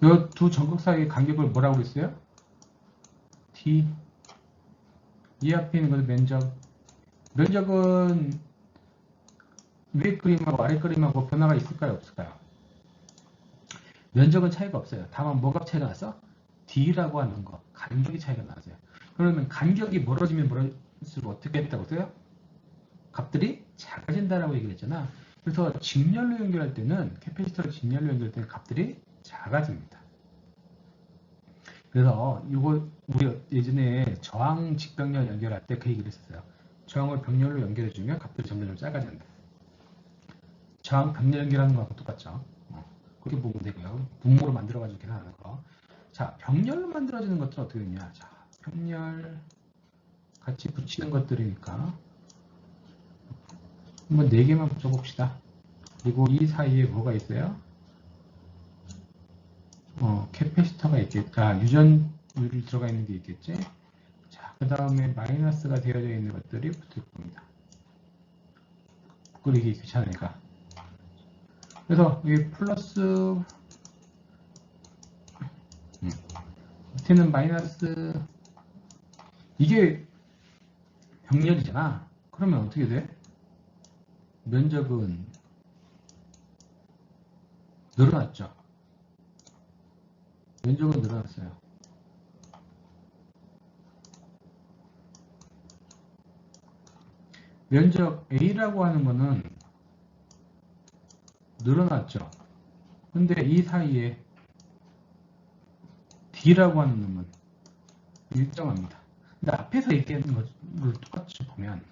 이 두 전극 사이의 간격을 뭐라고 그랬어요? D. 이 앞에 있는 것은 면적. 면적은 위에 그림하고 아래 그림하고 변화가 있을까요? 없을까요? 면적은 차이가 없어요. 다만 뭐가 차이가 났어? D라고 하는 거. 간격이 차이가 나세요. 그러면 간격이 멀어지면 멀어질수록 어떻게 했다고 써요? 값들이 작아진다라고 얘기를 했잖아. 그래서 직렬로 연결할 때는 캐패시터를 직렬로 연결할 때는 값들이 작아집니다. 그래서 이거 우리 예전에 저항 직병렬 연결할 때 그 얘기를 했었어요. 저항을 병렬로 연결해주면 값들이 점점 작아진다. 저항 병렬 연결하는 거하고 똑같죠. 그렇게 보면 되고요. 분모로 만들어가지고 계산하는 거. 자, 병렬로 만들어지는 것들은 어떻게 되냐. 자, 병렬 같이 붙이는 것들이니까 한번 4개만 붙여봅시다. 그리고 이 사이에 뭐가 있어요? 캐패시터가 있겠다. 유전율이 들어가 있는 게 있겠지. 자, 그 다음에 마이너스가 되어져 있는 것들이 붙을 겁니다. 그리기 귀찮으니까. 그래서 이 플러스 밑에는 마이너스 이게 병렬이잖아. 그러면 어떻게 돼? 면적은 늘어났죠. 면적은 늘어났어요. 면적 A라고 하는 거는 늘어났죠. 근데 이 사이에 D라고 하는 놈은 일정합니다. 근데 앞에서 얘기하는 것을 똑같이 보면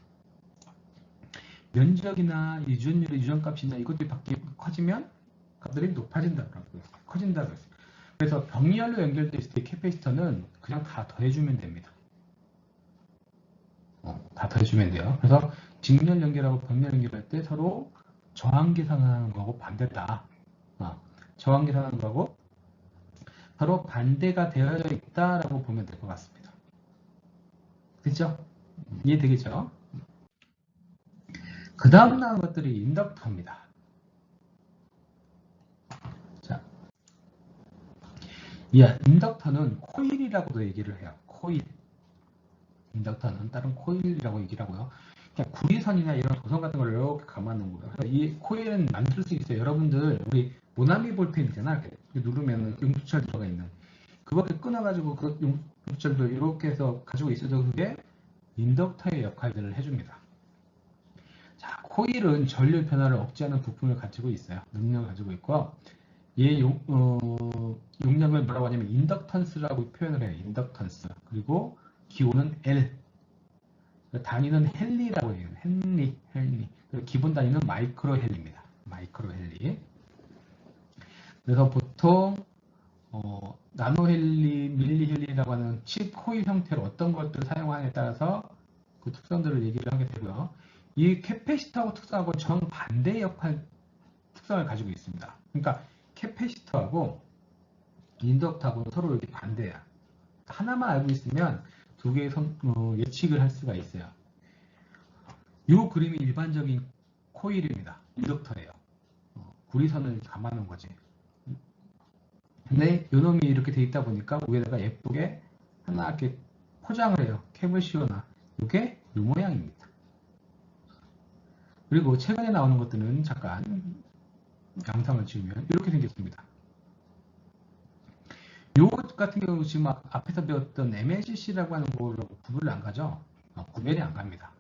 면적이나 유전율의 유전값이나 이것들이 커지면 값들이 높아진다고 했어요. 커진다고 했어요. 그래서 병렬로 연결되어 있을 때 캐패시터는 그냥 다 더해주면 됩니다. 다 더해주면 돼요. 그래서 직렬 연결하고 병렬 연결할 때 서로 저항 계산하는 거하고 반대다. 저항 계산하는 거하고 서로 반대가 되어져 있다라고 보면 될 것 같습니다. 그렇죠? 이해되겠죠? 그 다음 나온 것들이 인덕터입니다. 자, 인덕터는 코일이라고도 얘기를 해요. 코일. 인덕터는 다른 코일이라고 얘기를 하고요. 그냥 구리선이나 이런 도선 같은 걸 이렇게 감아놓은 거예요. 그래서 이 코일은 만들 수 있어요. 여러분들 우리 모나미 볼펜 있잖아. 이렇게 누르면 용수철 들어가 있는. 그거를 끊어가지고 그 용수철도 이렇게 해서 가지고 있어도 그게 인덕터의 역할들을 해줍니다. 자, 코일은 전류 변화를 억제하는 부품을 가지고 있어요. 능력을 가지고 있고, 얘 용량을 뭐라고 하냐면 인덕턴스라고 표현을 해요. 인덕턴스. 그리고 기호는 L. 단위는 헨리라고 해요. 헨리. 기본 단위는 마이크로 헨리입니다. 마이크로 헨리. 그래서 보통 나노 헨리, 밀리 헨리라고 하는 칩 코일 형태로 어떤 것들을 사용하느냐에 따라서 그 특성들을 얘기를 하게 되고요. 이 캐패시터하고 특성하고 정반대의 특성을 가지고 있습니다. 그러니까 캐패시터하고 인덕터하고는 서로 이렇게 반대야. 하나만 알고 있으면 두 개의 예측을 할 수가 있어요. 이 그림이 일반적인 코일입니다. 인덕터예요. 구리선을 감아놓은 거지. 근데 요놈이 이렇게 돼 있다 보니까 위에다가 예쁘게 하나 이렇게 포장을 해요. 캡을 씌워놔. 이게 이 모양입니다. 그리고 최근에 나오는 것들은 잠깐 양상을 지으면 이렇게 생겼습니다. 요것 같은 경우 지금 앞에서 배웠던 MLCC라고 하는 거로 구별을 안 가죠? 구별이 안 갑니다.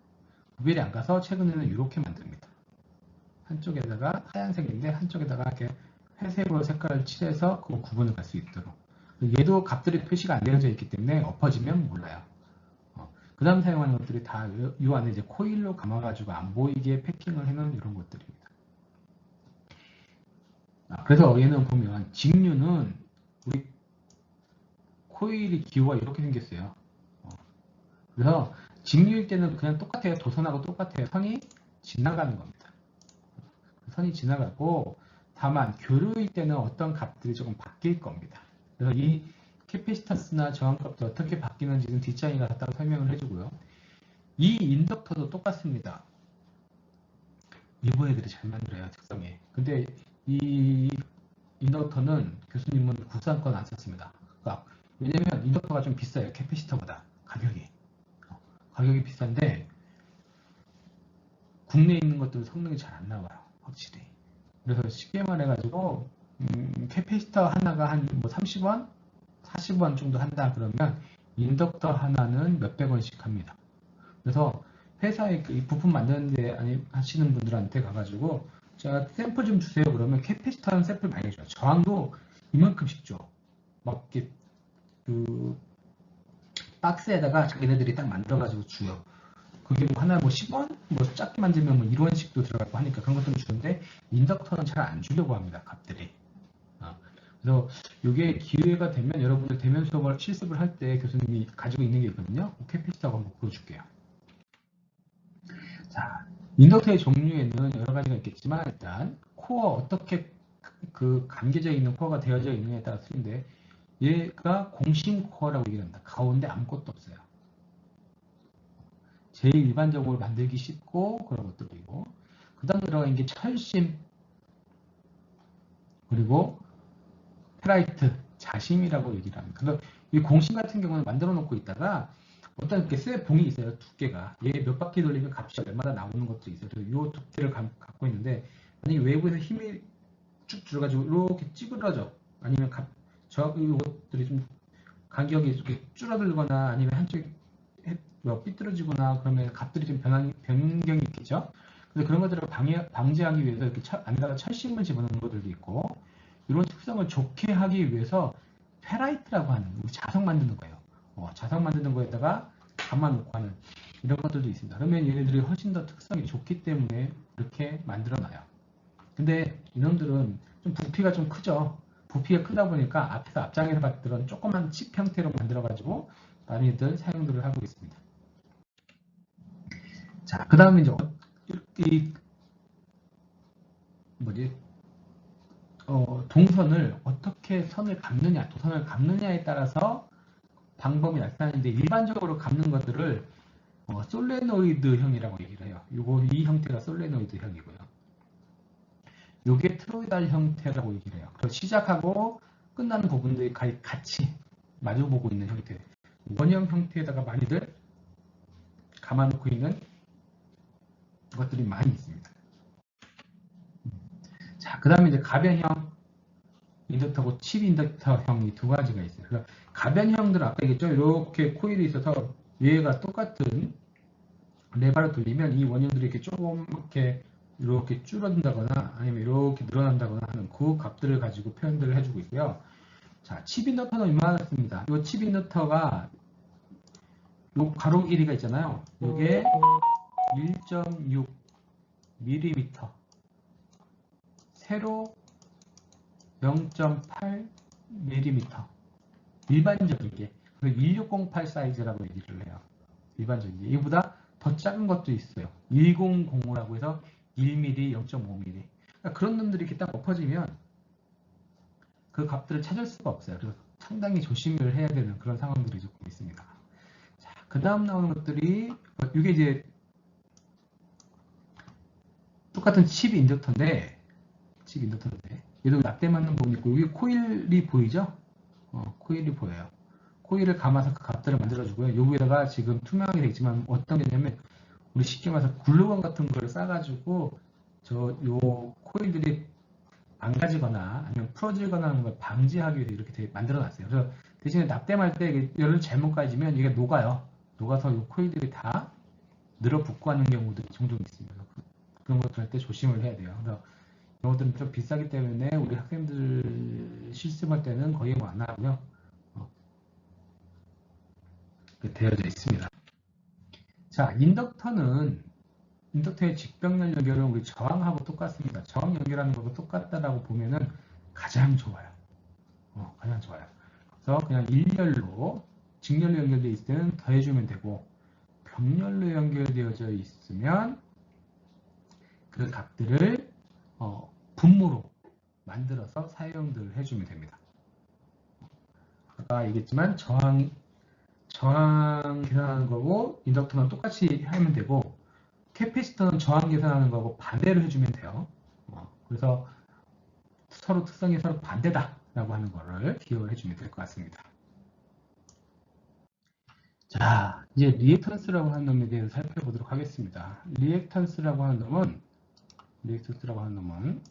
구별이 안 가서 최근에는 이렇게 만듭니다. 한쪽에다가 하얀색인데 한쪽에다가 이렇게 회색으로 색깔을 칠해서 그 구분을 갈 수 있도록. 얘도 값들이 표시가 안 되어져 있기 때문에 엎어지면 몰라요. 그 다음 사용하는 것들이 다 이 안에 이제 코일로 감아가지고 안 보이게 패킹을 해놓은 이런 것들입니다. 그래서 얘는 보면 직류는 우리 코일이 기호가 이렇게 생겼어요. 그래서 직류일 때는 그냥 똑같아요. 도선하고 똑같아요. 선이 지나가는 겁니다. 선이 지나가고 다만 교류일 때는 어떤 값들이 조금 바뀔 겁니다. 그래서 이 캐패시턴스나 저항값도 어떻게 바뀌는지는 뒷장에 가서 따로 설명을 해주고요. 이 인덕터도 똑같습니다. 일본 애들이 잘 만들어요. 특성에. 근데 이 인덕터는 교수님은 국산권 안 썼습니다. 그러니까 왜냐면 인덕터가 좀 비싸요. 캐패시터보다 가격이 비싼데 국내에 있는 것들은 성능이 잘 안 나와요. 확실히. 그래서 쉽게 말해가지고 캐패시터 하나가 한 뭐 30원, 40원 정도 한다 그러면 인덕터 하나는 몇백 원씩 합니다. 그래서 회사에 이 부품 만드는데 하시는 분들한테 가가지고 제가 샘플 좀 주세요 그러면 캐패시터는 샘플 많이 줘요. 저항도 이만큼씩 줘. 막 이렇게 그 박스에다가 자기네들이 딱 만들어가지고 줘요. 그게 뭐 하나 뭐 10원? 뭐 작게 만들면 뭐 1원씩도 들어가고 하니까 그런 것들은 주는데 인덕터는 잘 안 주려고 합니다. 값들이. 그래서 이게 기회가 되면 여러분들 대면 수업을 실습을 할 때 교수님이 가지고 있는 게 있거든요. 캐패시터하고 한번 보여줄게요. 자, 인덕터의 종류에는 여러 가지가 있겠지만 일단 코어 어떻게 그 감겨져 있는 코어가 되어져 있느냐에 따라 쓰는데 얘가 공심 코어라고 얘기합니다. 가운데 아무것도 없어요. 제일 일반적으로 만들기 쉽고 그런 것들이고 그 다음 들어가 있는 게 철심 그리고 페라이트, 자심이라고 얘기를 합니다. 그래서 이 공심 같은 경우는 만들어 놓고 있다가 어떤 이렇게 쇠 봉이 있어요. 두께가. 얘 몇 바퀴 돌리면 값이 얼마나 나오는 것도 있어요. 그래서 이 두께를 갖고 있는데 만약에 외부에서 힘이 쭉 들어가지고 이렇게 찌그러져 아니면 이것들이 좀 간격이 이렇게 줄어들거나 아니면 한쪽이 삐뚤어지거나 그러면 값들이 좀 변경이 있겠죠. 그래서 그런 것들을 방지하기 위해서 이렇게 안에다가 철심을 집어넣는 것들도 있고 이런 특성을 좋게 하기 위해서 페라이트라고 하는 우리 자석 만드는 거예요. 자석 만드는 거에다가 감아놓고 하는 이런 것들도 있습니다. 그러면 얘네들이 훨씬 더 특성이 좋기 때문에 이렇게 만들어놔요. 근데 이놈들은 좀 부피가 좀 크죠. 부피가 크다 보니까 앞에서 앞장에서 봤던 조그만 칩 형태로 만들어가지고 많이들 사용들을 하고 있습니다. 자, 그 다음에 이제 이 동선을 어떻게 선을 감느냐, 도선을 감느냐에 따라서 방법이 나타나는데 일반적으로 감는 것들을 솔레노이드형이라고 얘기를 해요. 이 형태가 솔레노이드형이고요. 이게 트로이달 형태라고 얘기를 해요. 그래서 시작하고 끝나는 부분들이 같이 마주보고 있는 형태. 원형 형태에다가 많이들 감아놓고 있는 것들이 많이 있습니다. 자, 그 다음에 이제 가변형 인덕터하고 칩 인덕터형이 두 가지가 있어요. 그래서 가변형들은 아까 얘기했죠. 이렇게 코일이 있어서 얘가 똑같은 레바를 돌리면 이 원형들이 이렇게 조금 이렇게 줄어든다거나 아니면 이렇게 늘어난다거나 하는 그 값들을 가지고 표현들을 해주고 있고요. 자, 칩 인덕터는 이만했습니다. 이 칩 인덕터가 요 가로 길이가 있잖아요. 이게 1.6 mm, 세로 0.8 mm. 일반적인 게 1608 사이즈라고 얘기를 해요. 일반적인 게. 이보다 더 작은 것도 있어요. 1005라고 해서 1mm, 0.5mm. 그러니까 그런 놈들이 이렇게 딱 엎어지면 그 값들을 찾을 수가 없어요. 그래서 상당히 조심을 해야 되는 그런 상황들이 조금 있습니다. 자, 그 다음 나오는 것들이 이게 이제 똑같은 칩 인덕터인데 얘도 납땜 맞는 부분이 있고 여기 코일이 보이죠? 코일이 보여요. 코일을 감아서 그 값들을 만들어주고요. 여기에다가 지금 투명하게 되어 있지만 어떤 게 있냐면 우리 쉽게 말해서 글루건 같은 거를 싸가지고 요 코일들이 망가지거나 아니면 풀어지거나 하는 걸 방지하기 위해서 이렇게 만들어 놨어요. 그래서 대신에 납땜할 때 열을 잘못 가해지면 이게 녹아요. 녹아서 요 코일들이 다 늘어붙고 하는 경우도 종종 있습니다. 그런 것들 할 때 조심을 해야 돼요. 그래서 이런 것들은 좀 비싸기 때문에 우리 학생들 실습할 때는 거의 뭐 안 하고요. 되어져 있습니다. 자, 인덕터의 직병렬 연결은 우리 저항하고 똑같습니다. 저항 연결하는 거하고 똑같다라고 보면은 가장 좋아요. 가장 좋아요. 그래서 그냥 일렬로 직렬로 연결되어 있을 때는 더해주면 되고 병렬로 연결되어져 있으면 그 값들을 분모로 만들어서 사용을 해주면 됩니다. 아까 얘기했지만 저항 계산하는 거고 인덕터는 똑같이 하면 되고 캐패시터는 저항 계산하는 거고 반대로 해주면 돼요. 그래서 서로 특성이 서로 반대다라고 하는 거를 기억을 해주면 될 것 같습니다. 자, 이제 리액턴스라고 하는 놈에 대해서 살펴보도록 하겠습니다. 리액턴스라고 하는 놈은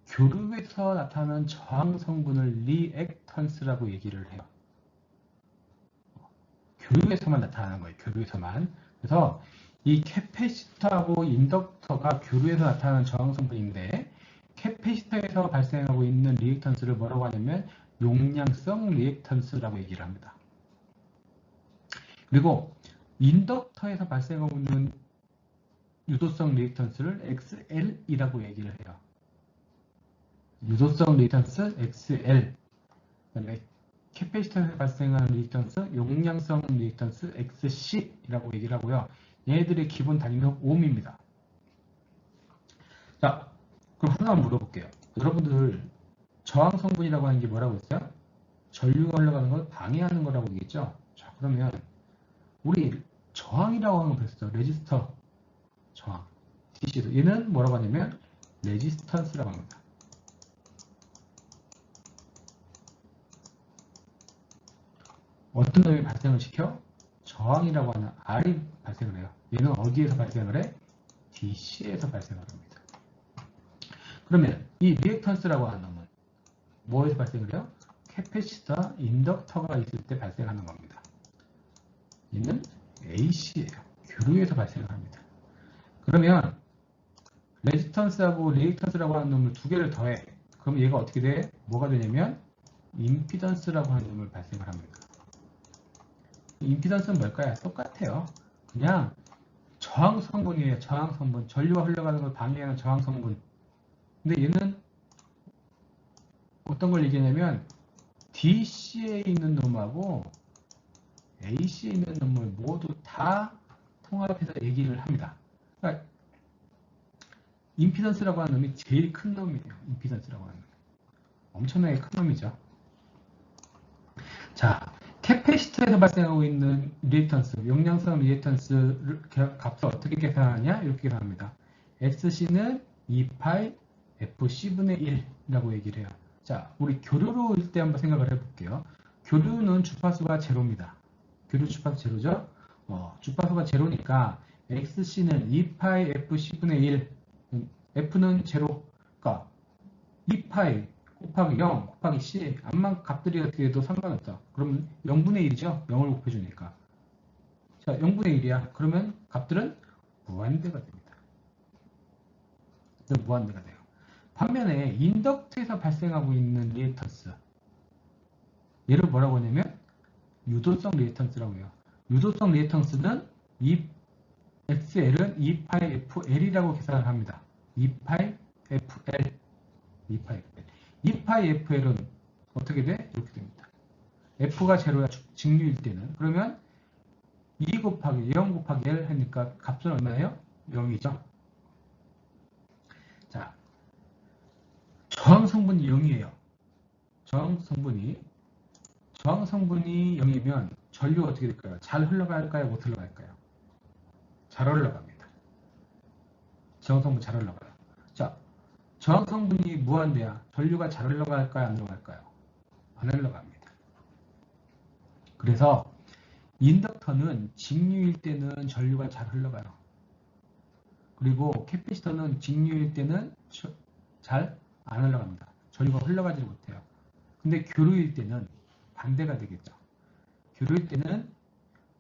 교류에서 나타나는 저항 성분을 리액턴스라고 얘기를 해요. 교류에서만 나타나는 거예요. 교류에서만. 그래서 이 캐패시터하고 인덕터가 교류에서 나타나는 저항 성분인데 캐패시터에서 발생하고 있는 리액턴스를 뭐라고 하냐면 용량성 리액턴스라고 얘기를 합니다. 그리고 인덕터에서 발생하고 있는 유도성 리액턴스를 XL이라고 얘기를 해요. 유도성 리액턴스 XL. 그다음에 캐패시터에서 발생하는 리액턴스, 용량성 리액턴스 XC라고 얘기를 하고요. 얘네들의 기본 단위는 옴입니다. 자, 그럼 하나만 물어볼게요. 여러분들 저항 성분이라고 하는 게 뭐라고 했어요? 전류가 흘러가는 걸 방해하는 거라고 얘기했죠? 자, 그러면 우리 저항이라고 하는 거 봤었죠? 레지스터 저항. DC도 얘는 뭐라고 하냐면 레지스턴스라고 합니다. 어떤 놈이 발생을 시켜? 저항이라고 하는 R이 발생을 해요. 얘는 어디에서 발생을 해? DC에서 발생을 합니다. 그러면 이 리액턴스라고 하는 놈은 뭐에서 발생을 해요? 캐패시터, 인덕터가 있을 때 발생하는 겁니다. 얘는 AC예요. 교류에서 발생을 합니다. 그러면 레지스턴스하고 리액턴스라고 하는 놈을 두 개를 더해. 그럼 얘가 어떻게 돼? 뭐가 되냐면 임피던스라고 하는 놈을 발생을 합니다. 임피던스는 뭘까요? 똑같아요. 그냥 저항 성분이에요. 저항 성분. 전류가 흘러가는 걸 방해하는 저항 성분. 근데 얘는 어떤 걸 얘기하냐면 DC에 있는 놈하고 AC에 있는 놈을 모두 다 통합해서 얘기를 합니다. 그러니까 임피던스라고 하는 놈이 제일 큰 놈이에요. 임피던스라고 하는 놈. 엄청나게 큰 놈이죠. 자, 캐패시터에서 발생하고 있는 리액턴스, 용량성 리액턴스 값을 어떻게 계산하냐? 이렇게 계산합니다. XC는 2파이 FC분의 1이라고 얘기를 해요. 자, 우리 교류로일 때 한번 생각을 해볼게요. 교류는 주파수가 제로입니다. 교류 주파수 제로죠? 주파수가 제로니까 XC는 2파이 FC분의 1, F는 제로가 2파이 곱하기 0 곱하기 C 암만 값들이 어떻게 해도 상관없다. 그러면 0분의 1이죠? 0을 곱해주니까. 자, 0분의 1이야. 그러면 값들은 무한대가 됩니다. 무한대가 돼요. 반면에 인덕트에서 발생하고 있는 리액턴스, 얘를 뭐라고 하냐면 유도성 리액턴스라고 해요. 유도성 리액턴스는 XL은 2파이 FL이라고 계산을 합니다. 2파이 FL 2파이 FL 2파이 FL은 어떻게 돼? 이렇게 됩니다. F가 제로야 직류일 때는. 그러면 2 곱하기 0 곱하기 L 하니까 값은 얼마예요? 0이죠. 자, 저항성분이 0이에요. 저항성분이 0이면 전류가 어떻게 될까요? 잘 흘러갈까요? 못 흘러갈까요? 잘 흘러갑니다. 저항성분 잘 흘러가요. 자, 저항성분이 무한대야. 전류가 잘 흘러갈까요? 안 흘러갈까요? 안 흘러갑니다. 그래서 인덕터는 직류일 때는 전류가 잘 흘러가요. 그리고 캐패시터는 직류일 때는 잘 안 흘러갑니다. 전류가 흘러가지 못해요. 근데 교류일 때는 반대가 되겠죠. 교류일 때는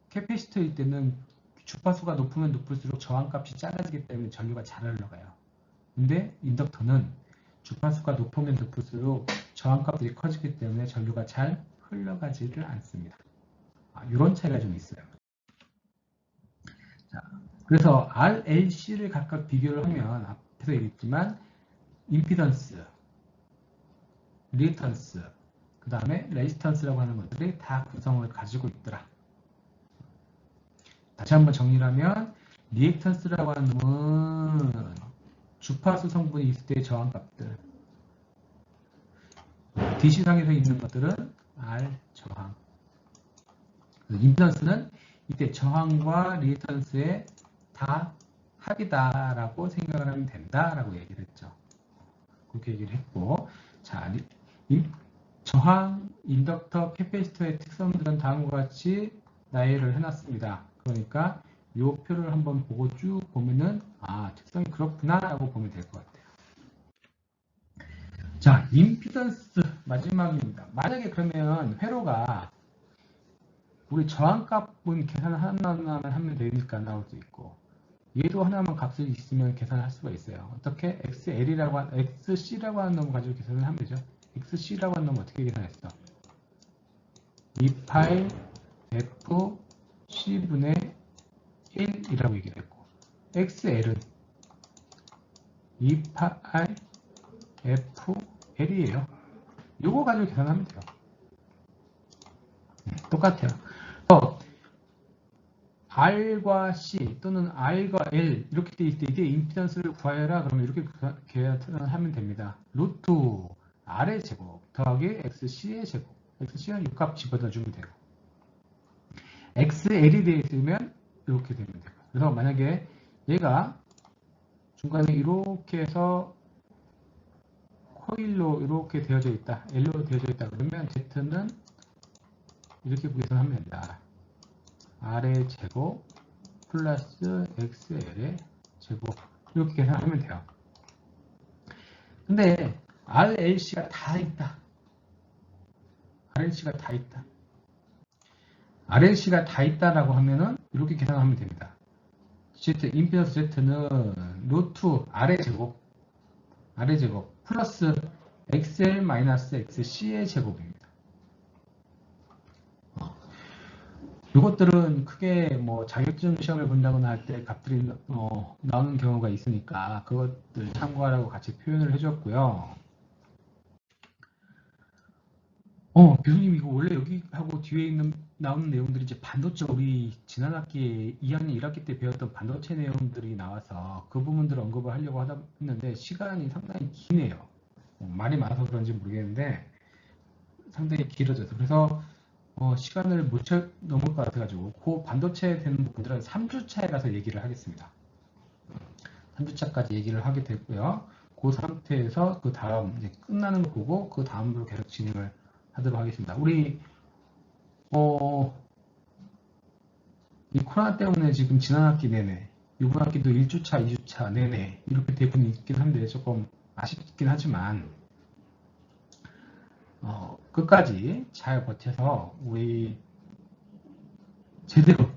캐패시터일 때는 주파수가 높으면 높을수록 저항값이 작아지기 때문에 전류가 잘 흘러가요. 근데 인덕터는 주파수가 높으면 높을수록 저항값들이 커지기 때문에 전류가 잘 흘러가지를 않습니다. 이런 차이가 좀 있어요. 자, 그래서 RLC를 각각 비교를 하면 앞에서 얘기했지만 임피던스, 리액턴스, 그 다음에 레지스턴스라고 하는 것들이 다 구성을 가지고 있더라. 다시 한번 정리를 하면 리액턴스라고 하는 놈은 주파수 성분이 있을 때의 저항값들, DC상에서 있는 것들은 R 저항, 임피던스는 이때 저항과 리액턴스의 다 합이다라고 생각을 하면 된다라고 얘기를 했죠. 그렇게 얘기를 했고, 자, 저항, 인덕터, 캐패시터의 특성들은 다음과 같이 나열을 해놨습니다. 그러니까 이 표를 한번 보고 쭉 보면은 특성이 그렇구나 라고 보면 될 것 같아요. 자, 임피던스 마지막입니다. 만약에 그러면 회로가 우리 저항값은 계산 하나만 하면 되니까 나올 수 있고, 얘도 하나만 값이 있으면 계산을 할 수가 있어요. 어떻게? XC라고 하는 놈을 가지고 계산을 하면 되죠. XC라고 하는 놈은 어떻게 계산했어? 2파이 F C분의 1이라고 얘기를 했고, XL은 2파이 FL이에요. 요거 가지고 계산하면 돼요. 똑같아요. R과 C 또는 R과 L 이렇게 돼 있을 때 이게 임피던스를 구하여라. 그러면 이렇게 계산하면 됩니다. 루트 R의 제곱 더하기 XC의 제곱. XC는 6값 집어다 주면 되고, XL이 되어 있으면 이렇게 되면 되고. 그래서 만약에 얘가 중간에 이렇게 해서 코일로 이렇게 되어져 있다, L로 되어져 있다 그러면 Z는 이렇게 계산하면 된다. R의 제곱 플러스 XL의 제곱 이렇게 계산하면 돼요. 근데 RLC가 다 있다. RLC가 다 있다. RLC가 다 있다라고 하면은 이렇게 계산하면 됩니다. Z, 임피던스 Z는 루트 R의 제곱 플러스 XL 마이너스 XC의 제곱입니다. 이것들은 크게 뭐 자격증 시험을 본다거나 할 때 값들이 나오는 경우가 있으니까 그것들 참고하라고 같이 표현을 해줬고요. 교수님 이거 원래 여기 하고 뒤에 있는 나오는 내용들이 이제 반도체 우리 지난 학기에 2학년 1학기 때 배웠던 반도체 내용들이 나와서 그 부분들을 언급을 하려고 하다 했는데 시간이 상당히 기네요. 말이 많아서 그런지 모르겠는데 상당히 길어져서 그래서 시간을 못 넘을 것 같아가지고 그 반도체에 되는 부분들은 3주차에 가서 얘기를 하겠습니다. 3주차까지 얘기를 하게 되고요. 그 상태에서 그 다음 이제 끝나는 거 보고 그 다음으로 계속 진행을 하도록 하겠습니다. 우리 이 코로나 때문에 지금 지난 학기 내내 이번 학기도 1주차, 2주차 내내 이렇게 되고 있긴 한데 조금 아쉽긴 하지만 끝까지 잘 버텨서 우리 제대로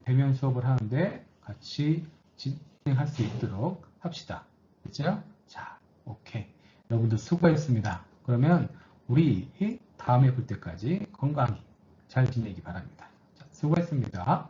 대면 수업을 하는데 같이 진행할 수 있도록 합시다. 됐죠? 자, 오케이. 여러분들 수고했습니다. 그러면 우리 다음에 볼 때까지 건강히 잘 지내기 바랍니다. 자, 수고했습니다.